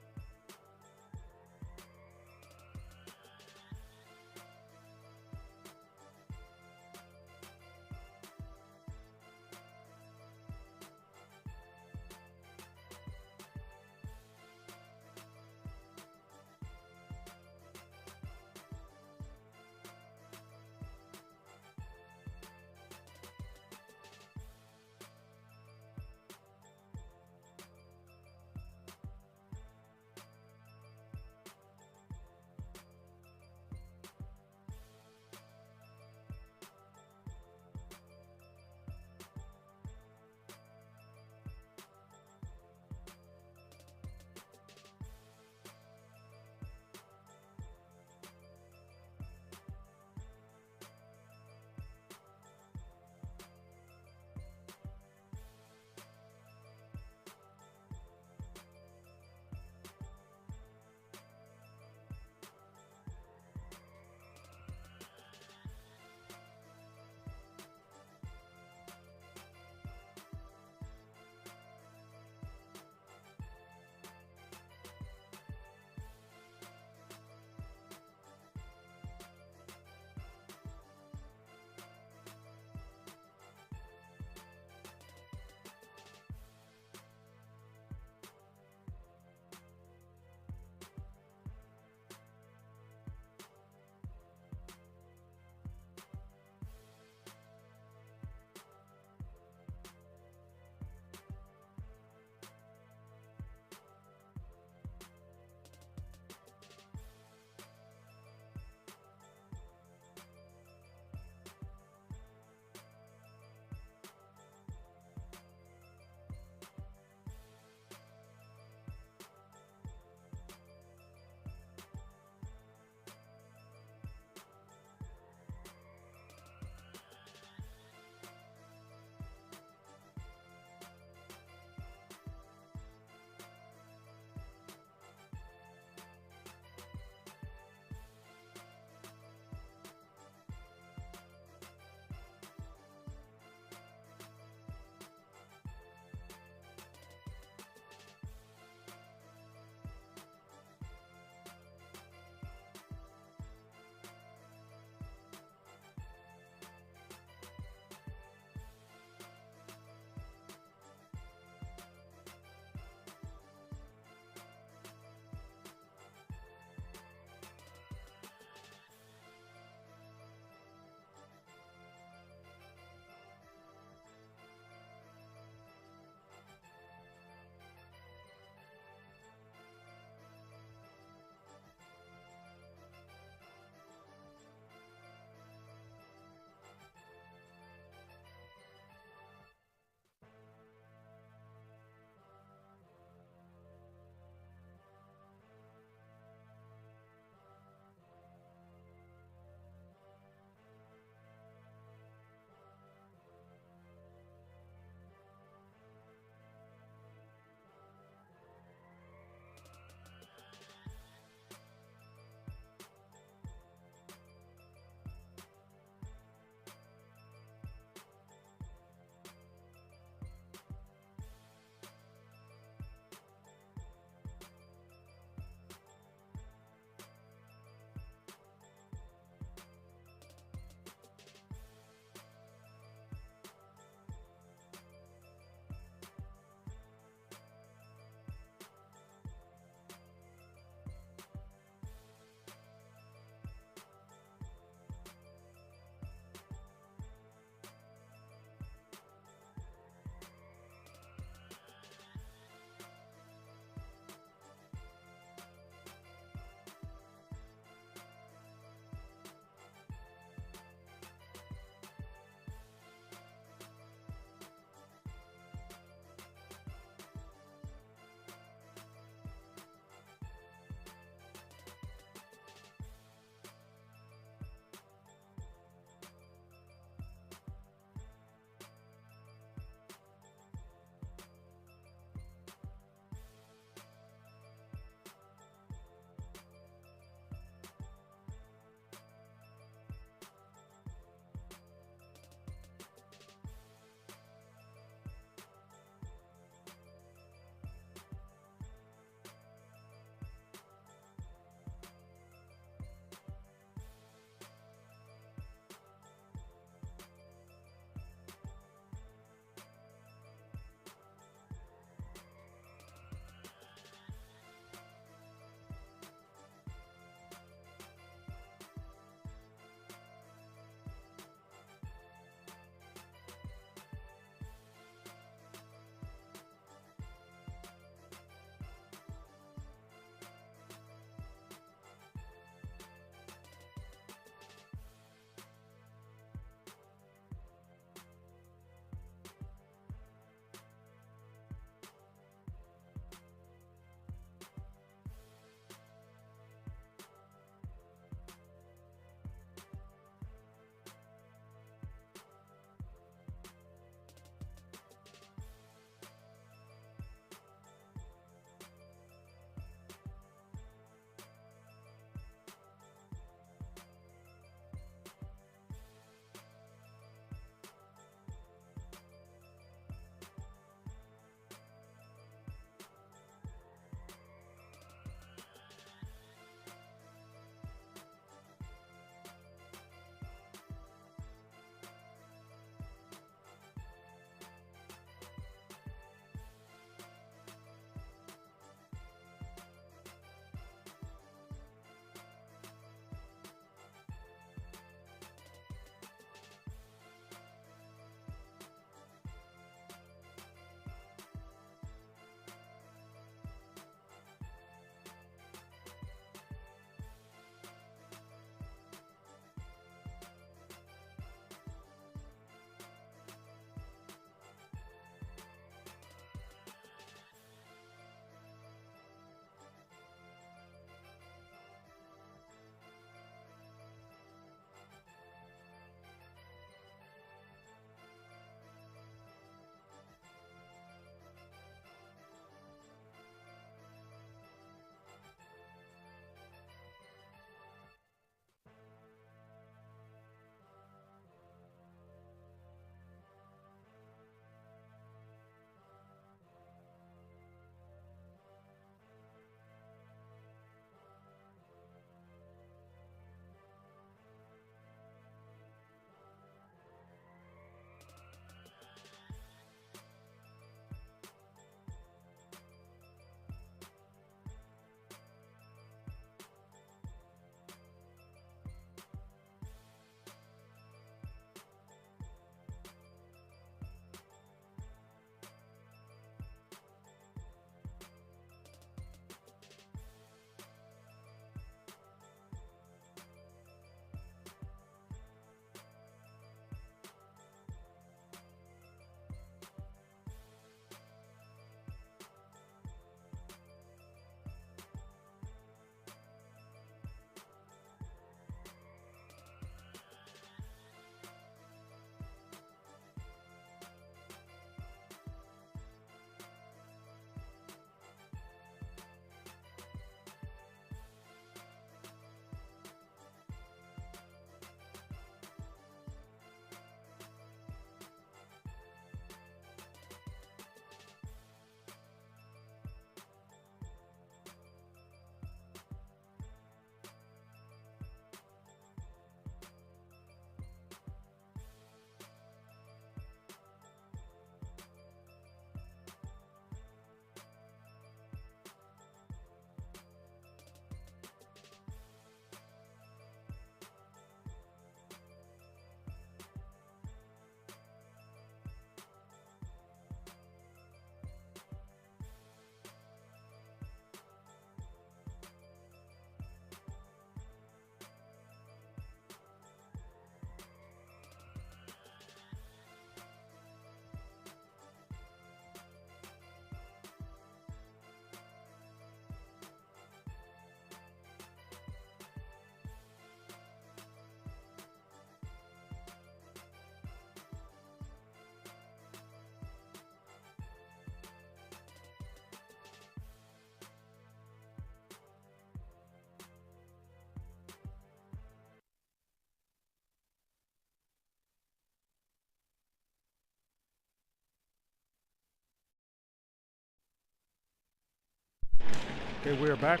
Okay, we're back.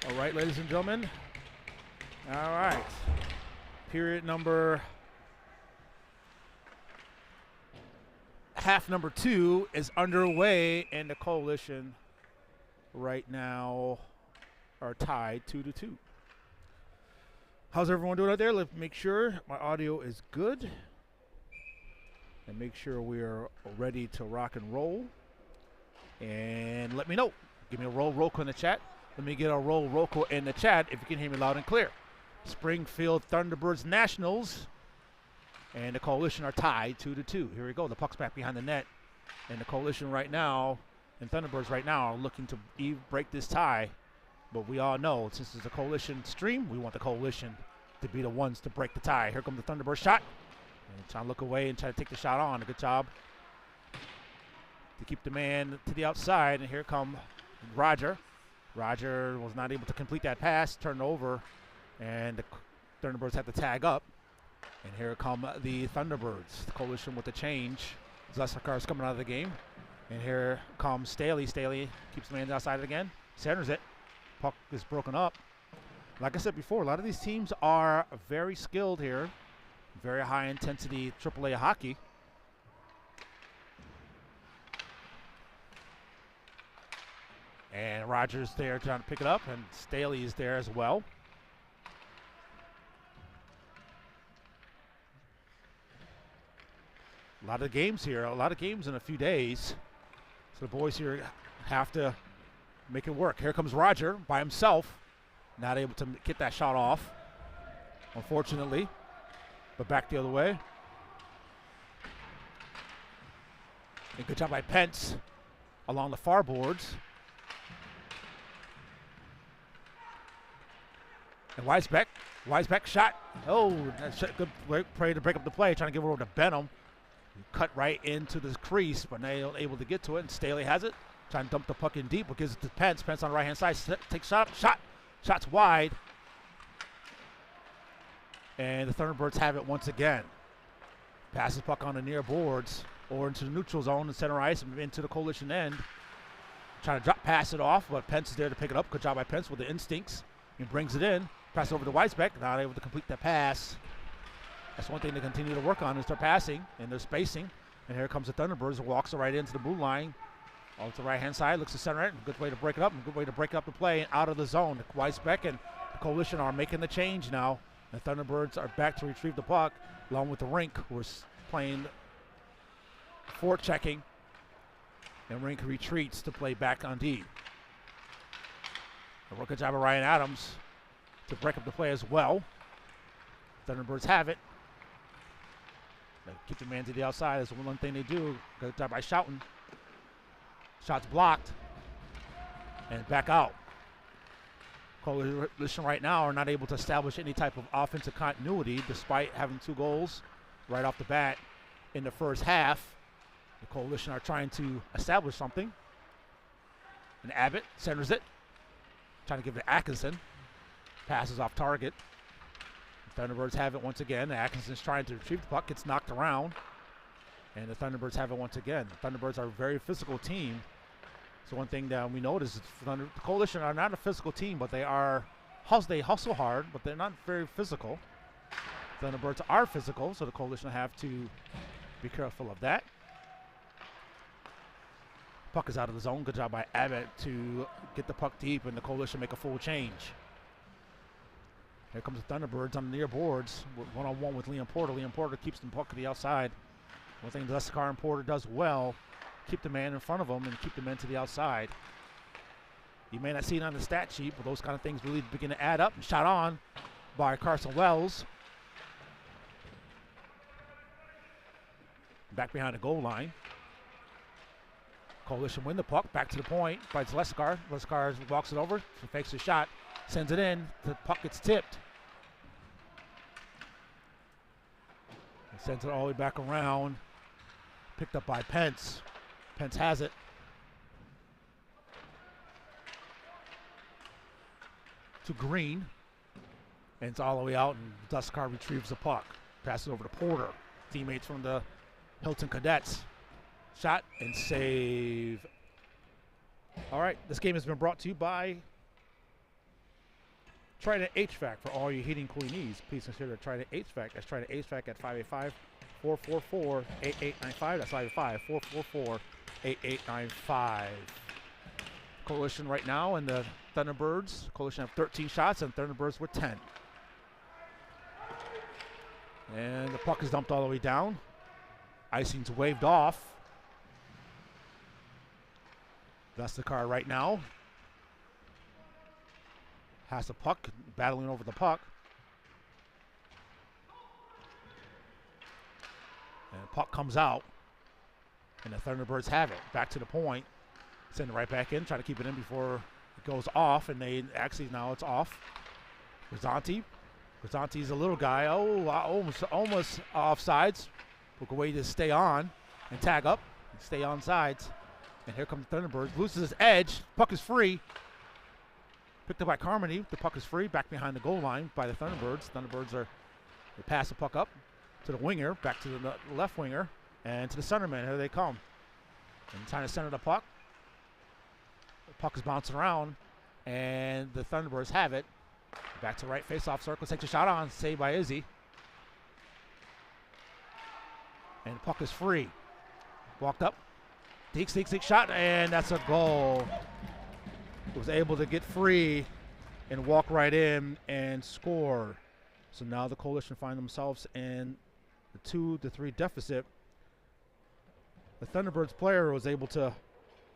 All right, ladies and gentlemen. All right. Period number, half number 2 is underway, and the Coalition right now are tied 2-2. How's everyone doing out there? Let's make sure my audio is good and make sure we are ready to rock and roll. And let me know. Give me a roll call in the chat. Let me get a roll call in the chat if you can hear me loud and clear. Springfield Thunderbirds Nationals and the Coalition are tied 2-2. Here we go. The puck's back behind the net. And the Coalition right now and Thunderbirds right now are looking to break this tie. But we all know, since it's a Coalition stream, we want the Coalition to be the ones to break the tie. Here comes the Thunderbird shot. And trying to look away and try to take the shot on. A good job to keep the man to the outside. And here come Roger. Roger was not able to complete that pass, turned over, and the Thunderbirds have to tag up. And here come the Thunderbirds. The Coalition with the change. Zesakar coming out of the game. And here comes Staley. Staley keeps the man outside again. Centers it. Puck is broken up. Like I said before, a lot of these teams are very skilled here. Very high intensity AAA hockey. And Rogers there trying to pick it up, and Staley is there as well. A lot of games here, a lot of games in a few days. So the boys here have to make it work. Here comes Roger by himself. Not able to get that shot off, unfortunately. But back the other way. And good job by Pence along the far boards. And Weisbeck shot. Oh, that's a good play to break up the play. Trying to give it over to Benham. Cut right into the crease, but not able to get to it. And Staley has it. Trying to dump the puck in deep, but gives it to Pence. Pence on the right-hand side. Takes shot. Shot's wide. And the Thunderbirds have it once again. Passes puck on the near boards or into the neutral zone and center ice and into the Coalition end. Trying to pass it off, but Pence is there to pick it up. Good job by Pence with the instincts. He brings it in. Pass over to Weisbeck. Not able to complete that pass. That's one thing to continue to work on is their passing and their spacing. And here comes the Thunderbirds. Walks right into the blue line. Off the right-hand side. Looks to center it. Good way to break it up. And good way to break up the play and out of the zone. Weisbeck and the Coalition are making the change now. The Thunderbirds are back to retrieve the puck, along with the Rink, who is playing forechecking. And Rink retreats to play back on D. A good job of Ryan Adams to break up the play as well. Thunderbirds have it. They keep the man to the outside. That's one thing they do. Good job by Shoughton. Shots blocked. And back out. Coalition right now are not able to establish any type of offensive continuity despite having 2 goals right off the bat in the first half. The Coalition are trying to establish something. And Abbott centers it. Trying to give it to Atkinson. Passes off target. The Thunderbirds have it once again. Atkinson's trying to retrieve the puck. Gets knocked around. And the Thunderbirds have it once again. The Thunderbirds are a very physical team. So one thing that we notice is the Coalition are not a physical team, but they hustle hard, but they're not very physical. The Thunderbirds are physical, so the Coalition have to be careful of that. Puck is out of the zone. Good job by Abbott to get the puck deep, and the Coalition make a full change. Here comes the Thunderbirds on the near boards, one-on-one with Liam Porter. Liam Porter keeps the puck to the outside. One thing Zesakar and Porter does well, keep the man in front of them and keep the men to the outside. You may not see it on the stat sheet, but those kind of things really begin to add up. Shot on by Carson Wells. Back behind the goal line. Coalition win the puck. Back to the point by Zesakar. Zesakar walks it over. Fakes the shot. Sends it in. The puck gets tipped. And sends it all the way back around. Picked up by Pence. Pence has it. To Green. And it's all the way out, and Zesakar retrieves the puck. Passes over to Porter. Teammates from the Hilton Cadets. Shot and save All right, this game has been brought to you by Trident HVAC. For all your heating and cooling needs, please consider Trident HVAC. That's Trident HVAC at 585-444-8895. That's 585-444-8895. Coalition right now and the Thunderbirds. Coalition have 13 shots and Thunderbirds with 10. And the puck is dumped all the way down. Icing's waved off. That's the card right now. Has the puck, battling over the puck. And the puck comes out. And the Thunderbirds have it. Back to the point. Send it right back in. Try to keep it in before it goes off. And they actually, now it's off. Grisanti's a little guy. Oh, almost offsides. Look a way to stay on and tag up and stay on sides. And here comes the Thunderbirds. Loses his edge. Puck is free. Picked up by Carmody. The puck is free. Back behind the goal line by the Thunderbirds. They pass the puck up to the winger. Back to the left winger. And to the centerman. Here they come. And trying to center the puck. The puck is bouncing around. And the Thunderbirds have it. Back to right face-off circle. Takes a shot on. Saved by Izzy. And the puck is free. Walked up. Deeks shot. And that's a goal. Was able to get free and walk right in and score. So now the Coalition find themselves in the 2-3 deficit. The Thunderbirds player was able to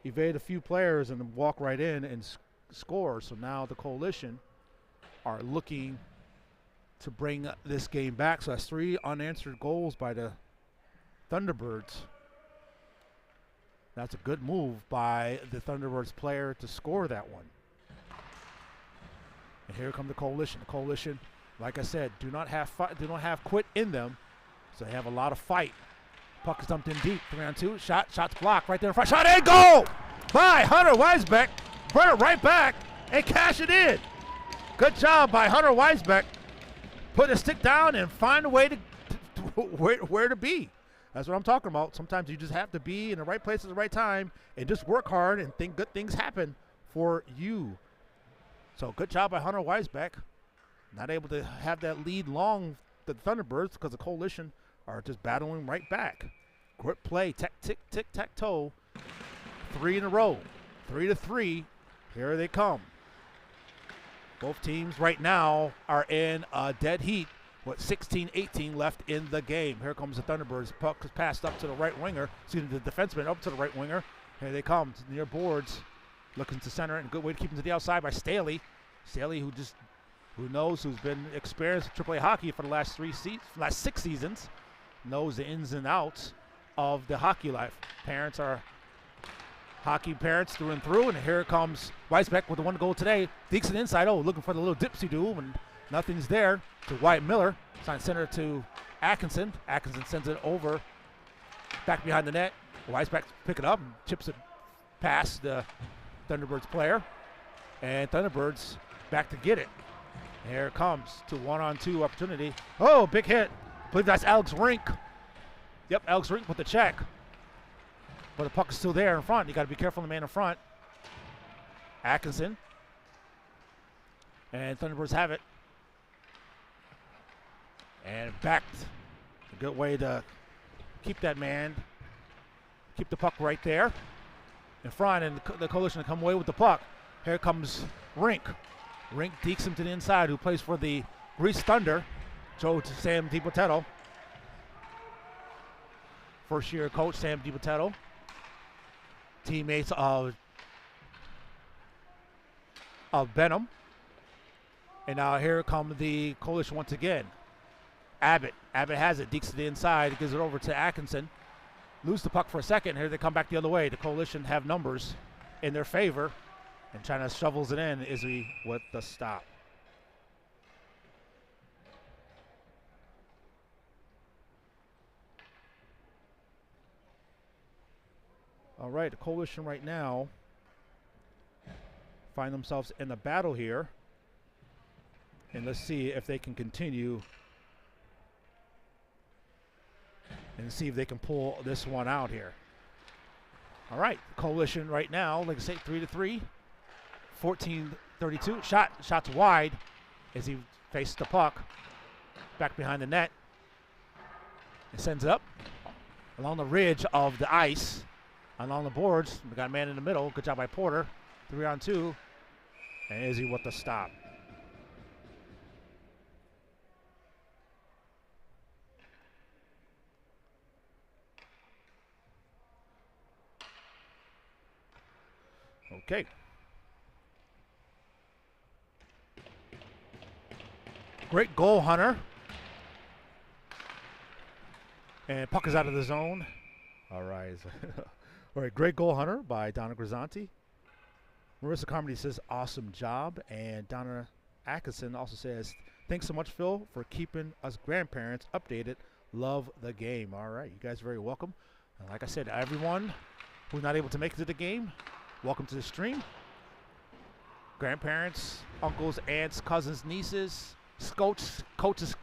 evade a few players and walk right in and score. So now the Coalition are looking to bring this game back. So that's 3 unanswered goals by the Thunderbirds. That's a good move by the Thunderbirds player to score that one. And here come the Coalition. The Coalition, like I said, do not have quit in them, so they have a lot of fight. Puck is dumped in deep. 3-on-2. Shot's blocked right there in front. Shot and goal by Hunter Weisbeck. Bring it right back and cash it in. Good job by Hunter Weisbeck. Put a stick down and find a way to where to be. That's what I'm talking about. Sometimes you just have to be in the right place at the right time and just work hard and think good things happen for you. So good job by Hunter Weisbeck. Not able to have that lead long, the Thunderbirds, because the Coalition are just battling right back. Grip play, tic-tac-toe. 3 in a row. 3-3. Here they come. Both teams right now are in a dead heat. With 16-18 left in the game. Here comes the Thunderbirds. Puck is passed up to the right winger. Excuse me, the defenseman up to the right winger. Here they come near boards. Looking to center it. And a good way to keep them to the outside by Staley. Staley, who's been experienced in AAA hockey for the last 6 seasons. Knows the ins and outs of the hockey life. Parents are hockey parents through and through. And here comes Weisbeck with the 1 goal today. Deeks it inside. Oh, looking for the little dipsy-do. And nothing's there to Wyatt Miller. Sign center to Atkinson. Atkinson sends it over back behind the net. Weisbeck pick it up and chips it past the Thunderbirds player. And Thunderbirds back to get it. Here it comes to 1-on-2 opportunity. Oh, big hit. I believe that's Alex Rink. Yep, Alex Rink with the check. But the puck is still there in front. You got to be careful of the man in front. Atkinson. And Thunderbirds have it. And backed. A good way to keep that man, keep the puck right there in front, and the Coalition to come away with the puck. Here comes Rink. Rink deeks him to the inside, who plays for the Grease Thunder, Sam DiPotetto. First-year coach Sam DiPotetto. Teammates of Benham. And now here come the Coalition once again. Abbott has it, deeks to the inside, gives it over to Atkinson. Lose the puck for a second. Here they come back the other way. The Coalition have numbers in their favor. And China shovels it in. Izzy with the stop. All right, the Coalition right now find themselves in a battle here. And let's see if they can continue and see if they can pull this one out here. All right, Coalition right now, like I say, 3-3, 14-32. Shots wide as he faces the puck back behind the net. It sends it up along the ridge of the ice, along the boards. We got a man in the middle. Good job by Porter. 3-on-2, and Izzy with the stop. Okay. Great goal, Hunter. And puck is out of the zone. All right. All right, great goal, Hunter, by Donna Grisanti. Marissa Carmody says, awesome job. And Donna Atkinson also says, thanks so much, Phil, for keeping us grandparents updated. Love the game. All right, you guys are very welcome. And like I said, everyone who's not able to make it to the game, welcome to the stream. Grandparents, uncles, aunts, cousins, nieces, coaches,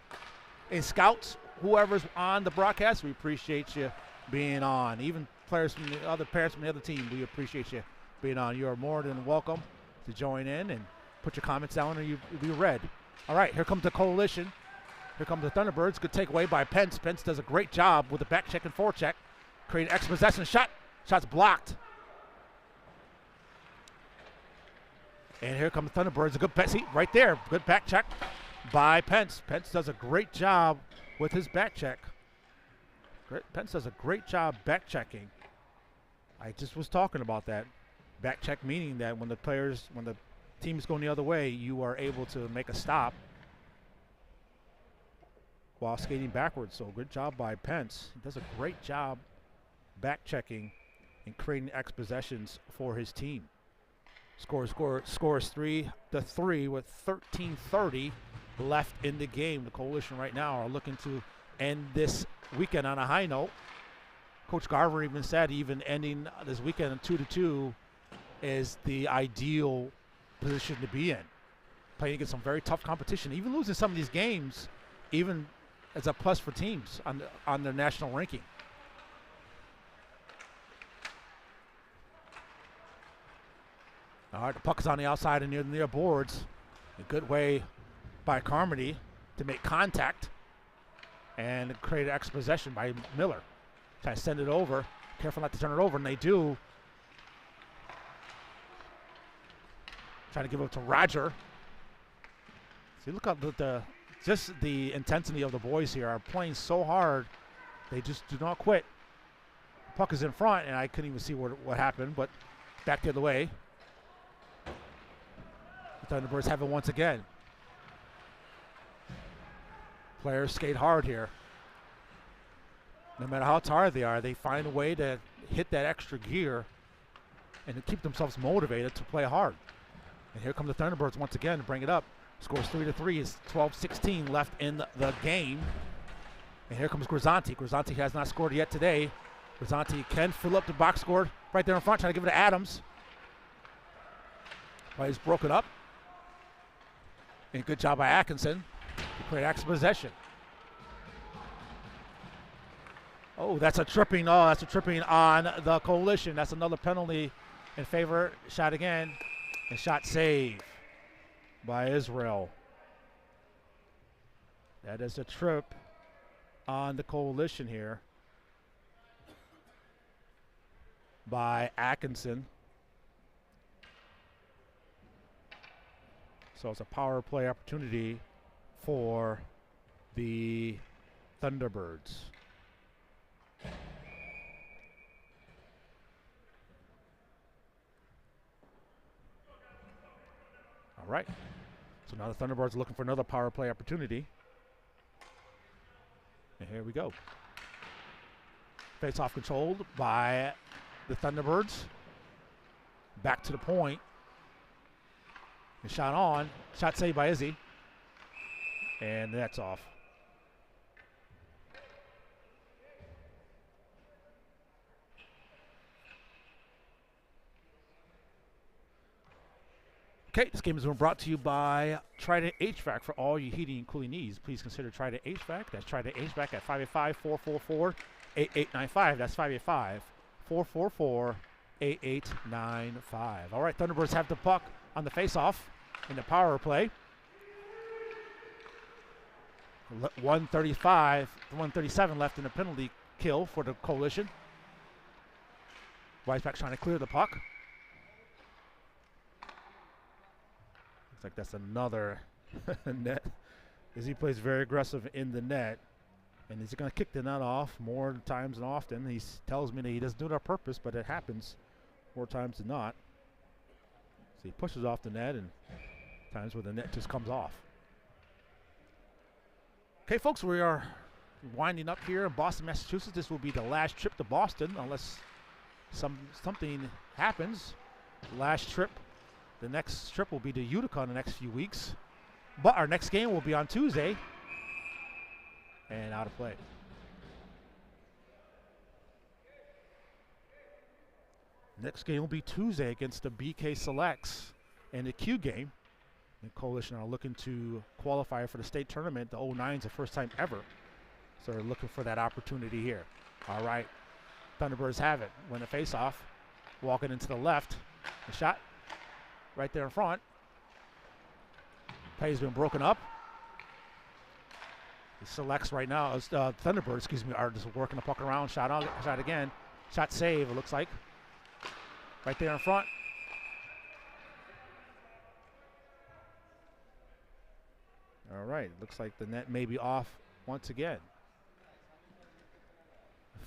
and scouts, whoever's on the broadcast, we appreciate you being on. Even players from the other parents from the other team, we appreciate you being on. You are more than welcome to join in and put your comments down, and you'll be read. All right, here comes the Coalition. Here come the Thunderbirds. Good takeaway by Pence. Pence does a great job with the back check and forecheck. Creating extra possession shot. Shot's blocked. And here come the Thunderbirds. A good see right there. Good back check by Pence. Pence does a great job with his back check. Pence does a great job back checking. I just was talking about that. Back check meaning that when the team's going the other way, you are able to make a stop while skating backwards. So good job by Pence. He does a great job back checking and creating X possessions for his team. Scores 3-3 with 13:30 left in the game. The Coalition right now are looking to end this weekend on a high note. Coach Garver even said even ending this weekend on 2-2 is the ideal position to be in. Playing against some very tough competition. Even losing some of these games, even as a plus for teams on their national ranking. All right, the puck is on the outside and near boards. A good way by Carmody to make contact and create an extra possession by Miller. Try to send it over. Careful not to turn it over, and they do. Trying to give it to Roger. See, look at just the intensity of the boys here are playing so hard. They just do not quit. The puck is in front, and I couldn't even see what happened, but back the other way. The Thunderbirds have it once again. Players skate hard here. No matter how tired they are, they find a way to hit that extra gear and to keep themselves motivated to play hard. And here come the Thunderbirds once again to bring it up. Scores 3-3. It's 12:16 left in the game. And here comes Grisanti. Grisanti has not scored yet today. Grisanti can fill up the box score right there in front, trying to give it to Adams. But he's broken up. And good job by Atkinson to create extra possession. Oh, that's a tripping. Oh, that's a tripping on the Coalition. That's another penalty in favor. Shot again. And shot save by Israel. That is a trip on the Coalition here by Atkinson. So it's a power play opportunity for the Thunderbirds. All right. So now the Thunderbirds are looking for another power play opportunity. And here we go. Face-off controlled by the Thunderbirds. Back to the point. And shot on. Shot saved by Izzy. And that's off. Okay, this game is being brought to you by Trident HVAC for all your heating and cooling needs. Please consider Trident HVAC. That's Trident HVAC at 585-444-8895. That's 585-444-8895. 8-8-9-5. All right, Thunderbirds have the puck on the face-off in the power play. 137 left in the penalty kill for the Coalition. Weisbach trying to clear the puck. Looks like that's another net, as he plays very aggressive in the net. And he's going to kick the net off more times than often. He tells me that he doesn't do it on purpose, but it happens more times than not. So he pushes off the net, and times where the net just comes off. Okay, folks, we are winding up here in Boston, Massachusetts. This will be the last trip to Boston, unless something happens. Last trip. The next trip will be to Utica in the next few weeks. But our next game will be on Tuesday. And out of play. Next game will be Tuesday against the BK Selects and the Q game. The Coalition are looking to qualify for the state tournament. The 09 is the first time ever. So they're looking for that opportunity here. All right. Thunderbirds have it. Win the face-off. Walking into the left. The shot right there in front. Play's been broken up. The Selects right now, Thunderbirds, excuse me, are just working the puck around. Shot again. Shot save, it looks like. Right there in front. All right, looks like the net may be off once again.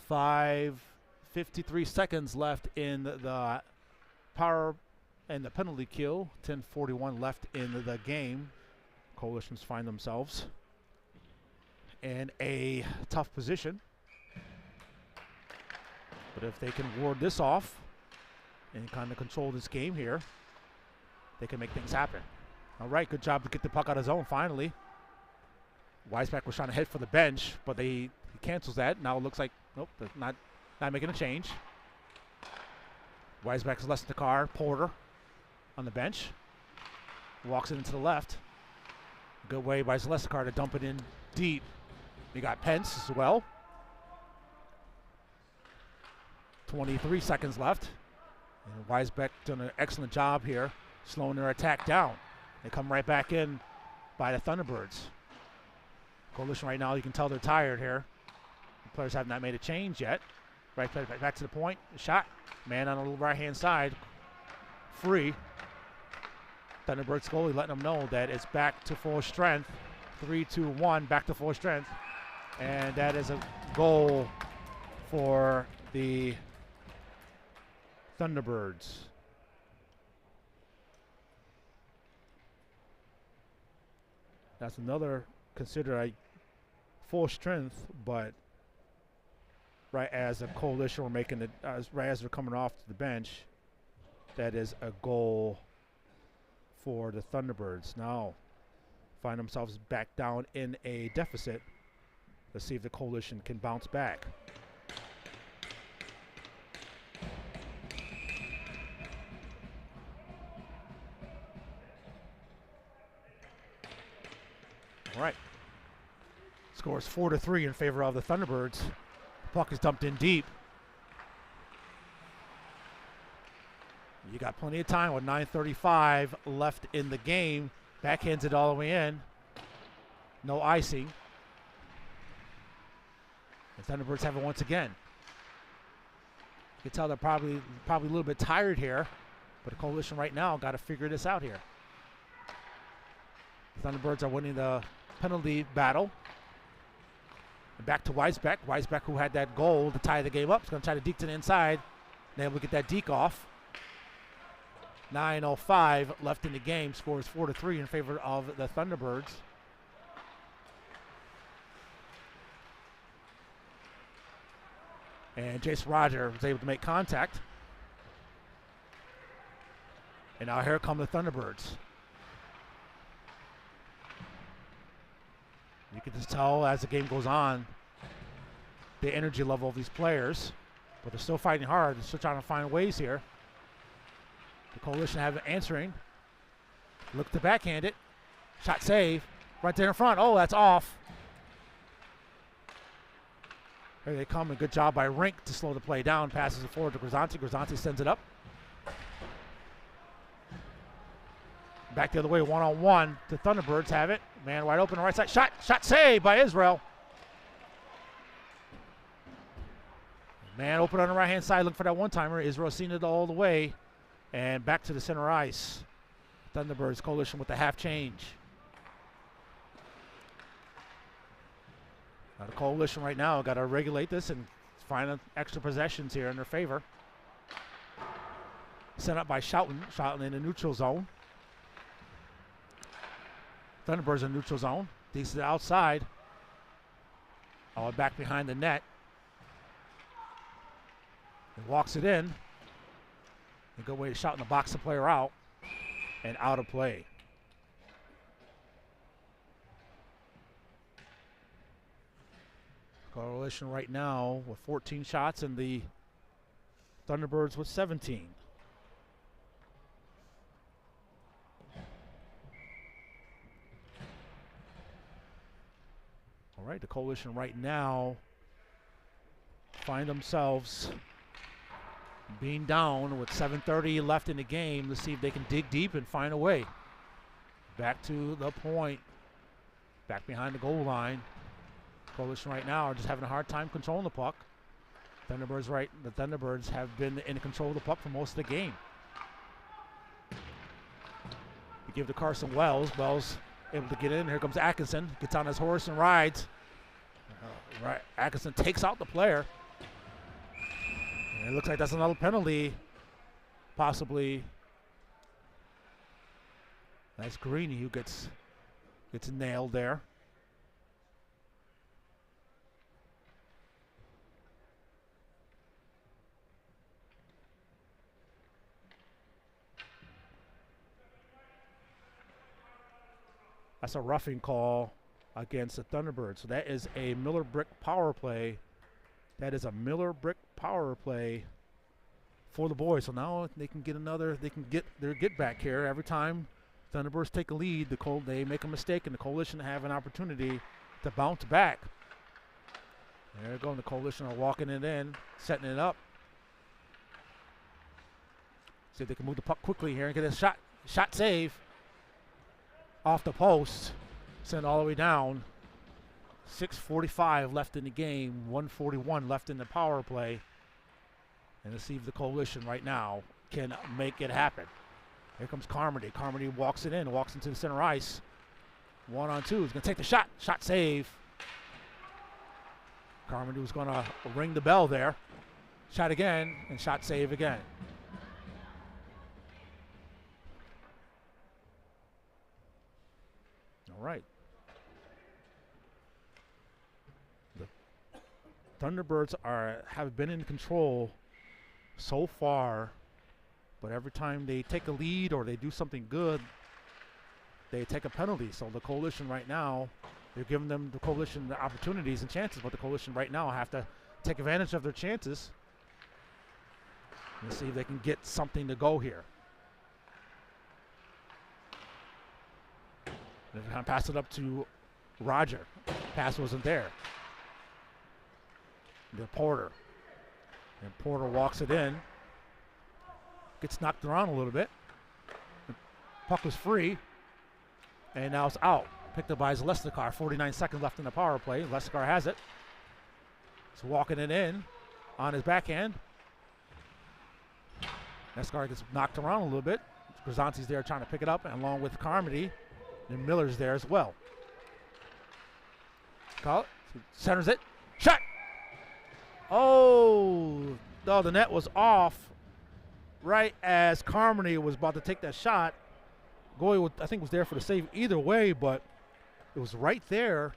5:53 seconds left in the power and the penalty kill. 10:41 left in the game. Coalitions find themselves in a tough position. But if they can ward this off and kind of control this game here, they can make things happen. All right, good job to get the puck out of zone finally. Weisbach was trying to head for the bench, but he cancels that. Now it looks like, nope, not making a change. Weisbach's less in the car. Porter on the bench. Walks it into the left. Good way by Zalestakar to dump it in deep. You got Pence as well. 23 seconds left. And Weisbach doing an excellent job here, slowing their attack down. They come right back in by the Thunderbirds. Coalition right now, you can tell they're tired here. The players have not made a change yet. Right back to the point. Shot. Man on the right-hand side. Free. Thunderbirds goalie letting them know that it's back to full strength. 3-2-1, back to full strength. And that is a goal for the Thunderbirds. That's another considered a full strength, but right as the Coalition were making it, right as they're coming off the bench, that is a goal for the Thunderbirds. Now find themselves back down in a deficit. Let's see if the Coalition can bounce back. All right. Scores 4-3 in favor of the Thunderbirds. Puck is dumped in deep. You got plenty of time with 9:35 left in the game. Backhands it all the way in. No icing. The Thunderbirds have it once again. You can tell they're probably a little bit tired here, but the Coalition right now got to figure this out here. The Thunderbirds are winning the penalty battle. And back to Weisbach. Weisbach, who had that goal to tie the game up, is going to try to deke to the inside. And able to get that deke off. 9:05 left in the game. Scores 4-3 in favor of the Thunderbirds. And Jace Roger was able to make contact. And now here come the Thunderbirds. You can just tell as the game goes on the energy level of these players, but they're still fighting hard. They're still trying to find ways here. The Coalition have it answering. Look to backhand it. Shot save. Right there in front. Oh, that's off. Here they come, and good job by Rink to slow the play down. Passes it forward to Grzanti. Grzanti sends it up. Back the other way, one-on-one. The Thunderbirds have it. Man wide open, right side. Shot saved by Israel. Man open on the right-hand side, looking for that one-timer. Israel seen it all the way. And back to the center ice. Thunderbirds coalition with the half change. Now the coalition right now got to regulate this and find extra possessions here in their favor. Sent up by Schouten. Schouten in the neutral zone. Thunderbirds in neutral zone. Decent outside. All back behind the net. He walks it in. A good way to shot in the box the player out. And out of play. Coalition right now with 14 shots and the Thunderbirds with 17. All right, the coalition right now find themselves being down with 7:30 left in the game. Let's see if they can dig deep and find a way. Back to the point. Back behind the goal line. Coalition right now are just having a hard time controlling the puck. The Thunderbirds have been in control of the puck for most of the game. We give to Carson Wells. Wells able to get in. Here comes Atkinson. Gets on his horse and rides. Atkinson takes out the player. And it looks like that's another penalty. Possibly. That's Greeny who gets nailed there. That's a roughing call against the Thunderbirds. So that is a Miller Brick power play. That is a Miller Brick power play for the boys. So now they can get their get back here. Every time Thunderbirds take a lead, they make a mistake, and the Coalition have an opportunity to bounce back. There you go. The Coalition are walking it in, setting it up. See if they can move the puck quickly here and get a shot save. Off the post, sent all the way down. 6:45 left in the game, 1:41 left in the power play. And let's see if the Coalition right now can make it happen. Here comes Carmody. Carmody walks it in, walks into the center ice. 1-on-2, he's gonna take the shot. Shot save. Carmody was gonna ring the bell there. Shot again, and shot save again. All right. The Thunderbirds have been in control so far, but every time they take a lead or they do something good, they take a penalty. So the Coalition right now, they're giving the Coalition the opportunities and chances, but the Coalition right now have to take advantage of their chances. Let's see if they can get something to go here. They're going to pass it up to Roger. Pass wasn't there. The Porter. And Porter walks it in. Gets knocked around a little bit. The puck was free. And now it's out. Picked up by Lesnikar. 49 seconds left in the power play. Lesnikar has it. He's walking it in on his backhand. Lesnikar gets knocked around a little bit. Grzanti's there trying to pick it up, and along with Carmody. And Miller's there as well. Call it. Centers it. Shot! Oh, no, the net was off right as Carmody was about to take that shot. Goy, I think, was there for the save either way, but it was right there.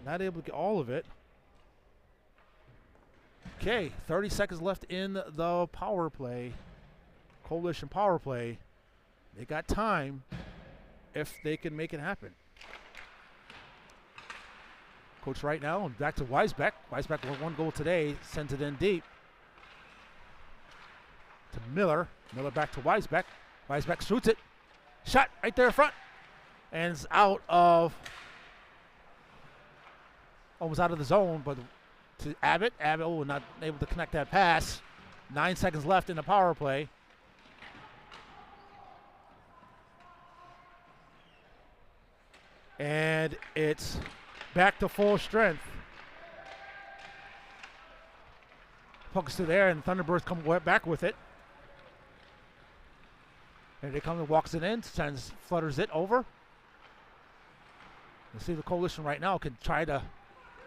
Not able to get all of it. Okay, 30 seconds left in the power play. Coalition power play. They got time if they can make it happen. Coach right now, back to Weisbeck. Weisbeck with one goal today, sends it in deep. To Miller. Miller back to Weisbeck. Weisbeck shoots it. Shot right there in front. And it's out of almost out of the zone, but to Abbott. Abbott was not able to connect that pass. 9 seconds left in the power play. And it's back to full strength. Puck is still there, and Thunderbirds come back with it. And they come and walks it in, flutters it over. You see the Coalition right now can try to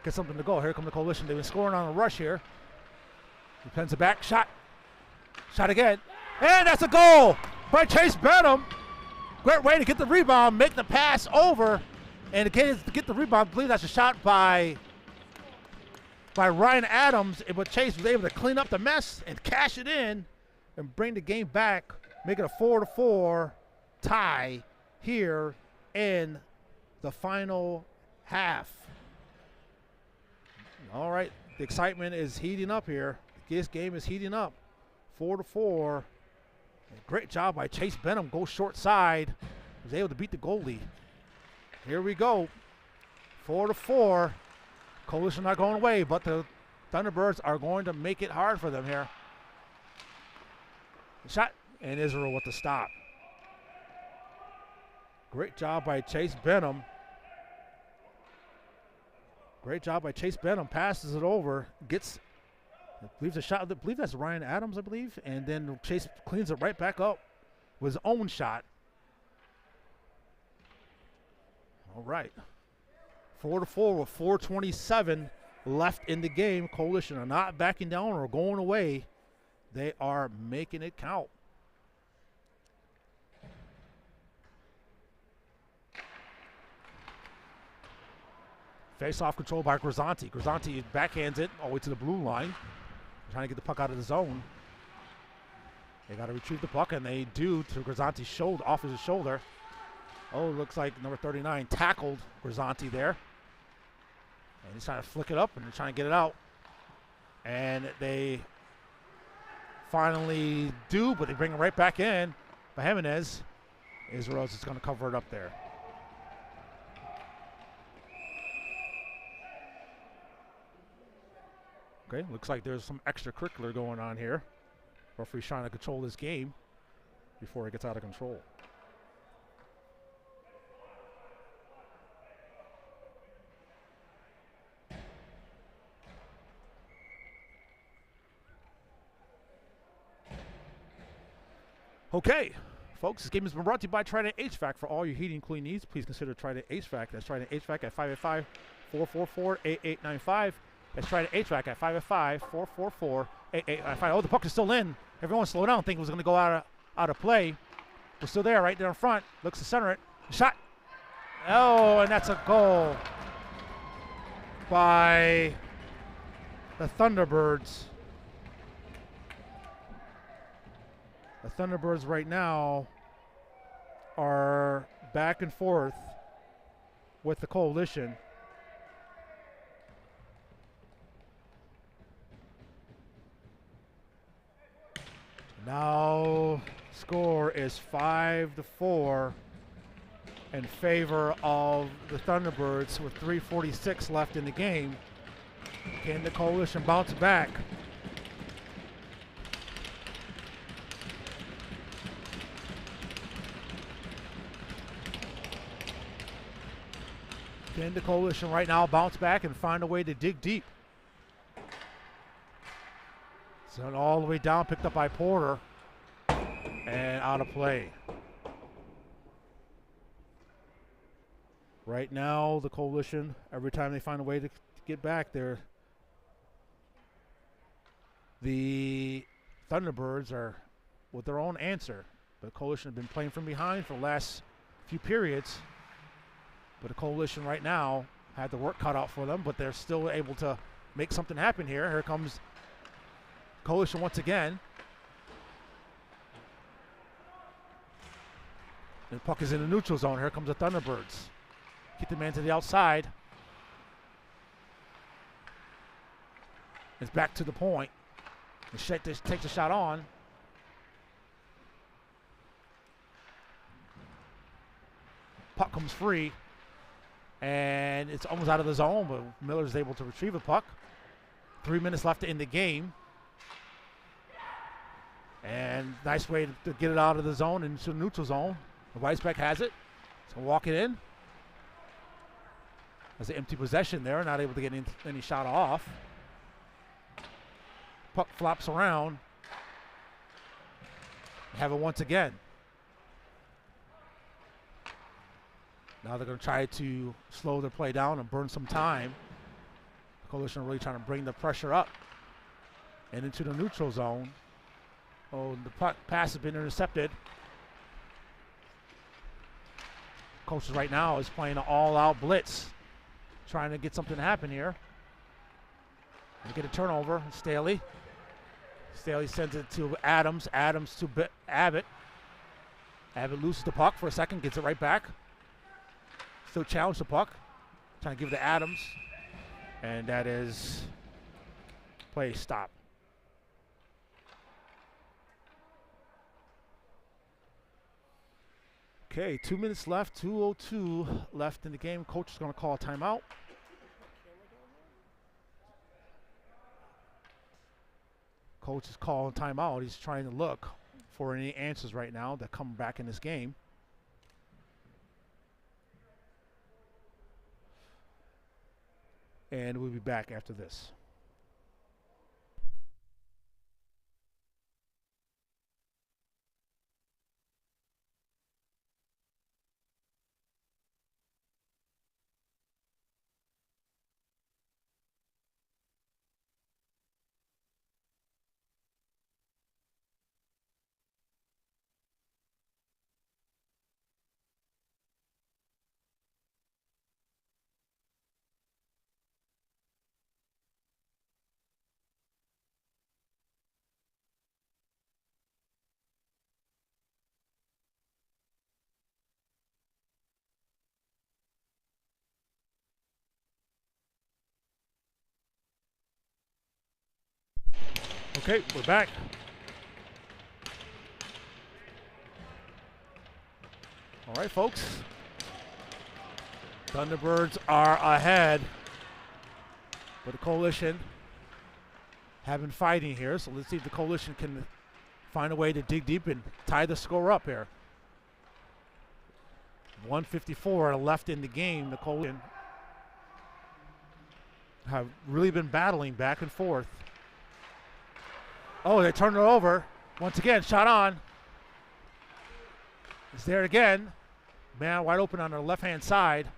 get something to go. Here come the Coalition. They've been scoring on a rush here. He pens it back, shot. Shot again. And that's a goal by Chase Benham. Great way to get the rebound, make the pass over. And again, to get the rebound, I believe that's a shot by Ryan Adams. But Chase was able to clean up the mess and cash it in and bring the game back, make it a 4-4 tie here in the final half. All right, the excitement is heating up here. This game is heating up. 4-4. Great job by Chase Benham. Goes short side. Was able to beat the goalie. Here we go. 4-4. Coalition not going away, but the Thunderbirds are going to make it hard for them here. Shot, and Israel with the stop. Great job by Chase Benham. Great job by Chase Benham. Passes it over. Gets, I believe the shot. I believe that's Ryan Adams, I believe. And then Chase cleans it right back up with his own shot. All right. 4-4 with 4:27 left in the game. Coalition are not backing down or going away. They are making it count. Face-off control by Grisanti. Grisanti backhands it all the way to the blue line. Trying to get the puck out of the zone. They got to retrieve the puck, and they do to Grisanti's shoulder, off his shoulder. Oh, looks like number 39 tackled Grisanti there. And he's trying to flick it up, and they're trying to get it out. And they finally do, but they bring it right back in by Jimenez. Israel's just going to cover it up there. Okay, looks like there's some extracurricular going on here. Referee's trying to control this game before it gets out of control. Okay, folks, this game has been brought to you by Trident HVAC. For all your heating and cooling needs, please consider Trident HVAC. That's Trident HVAC at 585-444-8895. That's Trident HVAC at 585-444-8895. Oh, the puck is still in. Everyone slow down. Think it was going to go out of play. We're still there, right there in front. Looks to center it. Shot. Oh, and that's a goal by the Thunderbirds. The Thunderbirds right now are back and forth with the Coalition. Now score is 5-4 in favor of the Thunderbirds with 3:46 left in the game. Can the Coalition bounce back? Can the Coalition right now bounce back and find a way to dig deep? Sent all the way down, picked up by Porter, and out of play. Right now, the Coalition, every time they find a way to get back there, the Thunderbirds are with their own answer. The Coalition have been playing from behind for the last few periods. But the Coalition right now had the work cut out for them, but they're still able to make something happen here. Here comes Coalition once again. And the puck is in the neutral zone. Here comes the Thunderbirds. Get the man to the outside. It's back to the point. And Shet takes a shot on. Puck comes free. And it's almost out of the zone, but Miller's able to retrieve a puck. 3 minutes left in the game. And nice way to get it out of the zone into the neutral zone. Weisbeck has it. He's going to walk it in. There's an empty possession there, not able to get any shot off. Puck flops around. Have it once again. Now they're going to try to slow their play down and burn some time. The Coalition are really trying to bring the pressure up and into the neutral zone. Oh, the pass has been intercepted. Coaches right now is playing an all-out blitz, trying to get something to happen here. They get a turnover. Staley. Staley sends it to Adams. Adams to Abbott. Abbott loses the puck for a second, gets it right back. Still challenge the puck. Trying to give it to Adams. And that is play stop. Okay, 2 minutes left, 2:02 left in the game. Coach is going to call a timeout. Coach is calling timeout. He's trying to look for any answers right now that come back in this game. And we'll be back after this. Okay, we're back. All right, folks. Thunderbirds are ahead, but the Coalition have been fighting here. So let's see if the Coalition can find a way to dig deep and tie the score up here. 1:54 left in the game. The Coalition have really been battling back and forth. Oh, they turned it over. Once again, shot on. It's there again. Man wide open on the left-hand side.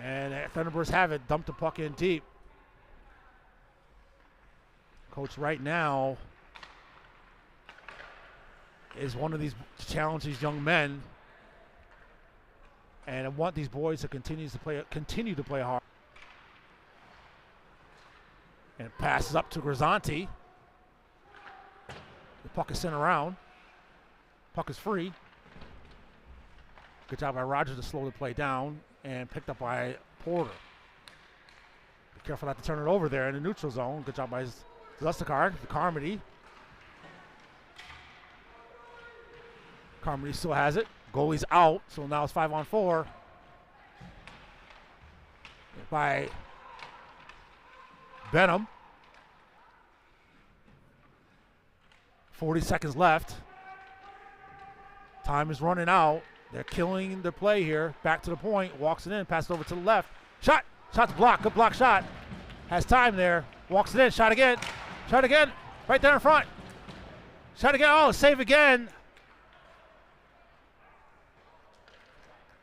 And Thunderbirds have it. Dumped the puck in deep. Coach right now is one of these challenge these young men. And I want these boys to continue to play hard. And passes up to Grisanti. The puck is sent around. Puck is free. Good job by Rogers to slow the play down and picked up by Porter. Be careful not to turn it over there in the neutral zone. Good job by Lustigard, the Carmody. Carmody still has it. Goalie's out, so now it's 5-on-4. By Benham. 40 seconds left. Time is running out. They're killing the play here. Back to the point. Walks it in. Passes over to the left. Shot. Shot's blocked. Good block shot. Has time there. Walks it in. Shot again. Shot again. Right there in front. Shot again. Oh, save again.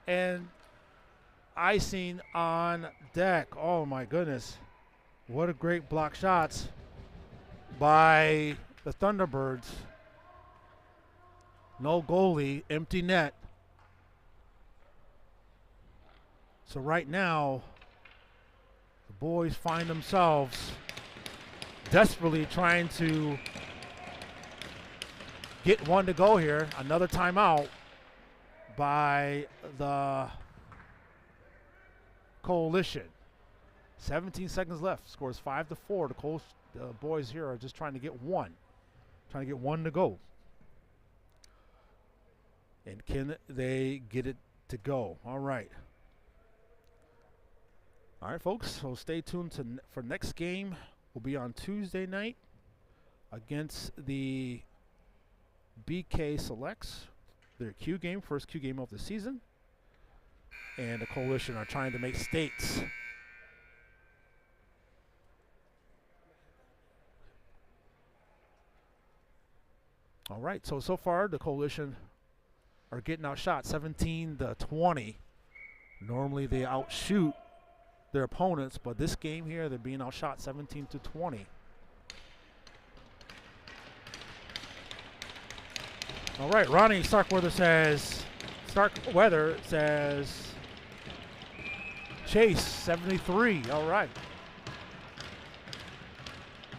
And icing on deck. Oh, my goodness. What a great block shots by the Thunderbirds. No goalie, empty net. So right now, the boys find themselves desperately trying to get one to go here. Another timeout by the Coalition. 17 seconds left. Scores 5-4. The boys here are just trying to get one. Trying to get one to go. And can they get it to go? All right. All right, folks, so stay tuned for next game. Will be on Tuesday night against the BK Selects. Their Q game, first Q game of the season. And the Coalition are trying to make states. All right, so far the Coalition are getting outshot 17-20. Normally they outshoot their opponents, but this game here they're being outshot 17-20. All right, Ronnie Starkweather says Chase 73. All right.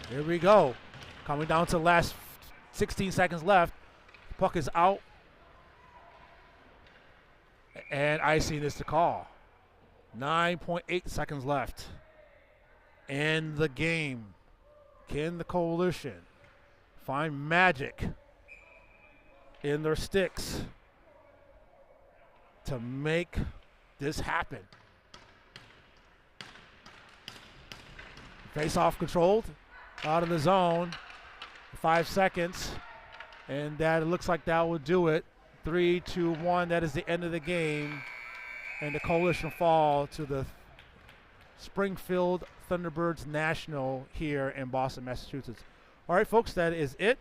Here we go. Coming down to the last 16 seconds left. Puck is out. And icing is the call. 9.8 seconds left. In the game. Can the Coalition find magic in their sticks to make this happen? Face off controlled, out of the zone, 5 seconds, and that looks like that will do it. 3, 2, 1, that is the end of the game, and the Coalition fall to the Springfield Thunderbirds National here in Boston, Massachusetts. All right, folks, that is it.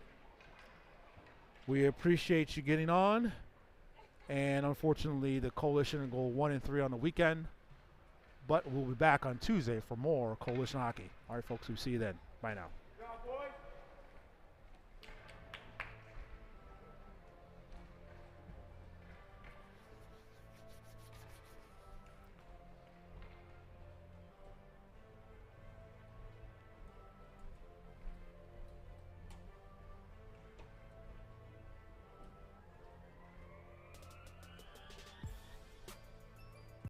We appreciate you getting on, and unfortunately the Coalition will go 1-3 on the weekend, but we'll be back on Tuesday for more Coalition hockey. All right, folks, we'll see you then. Bye now.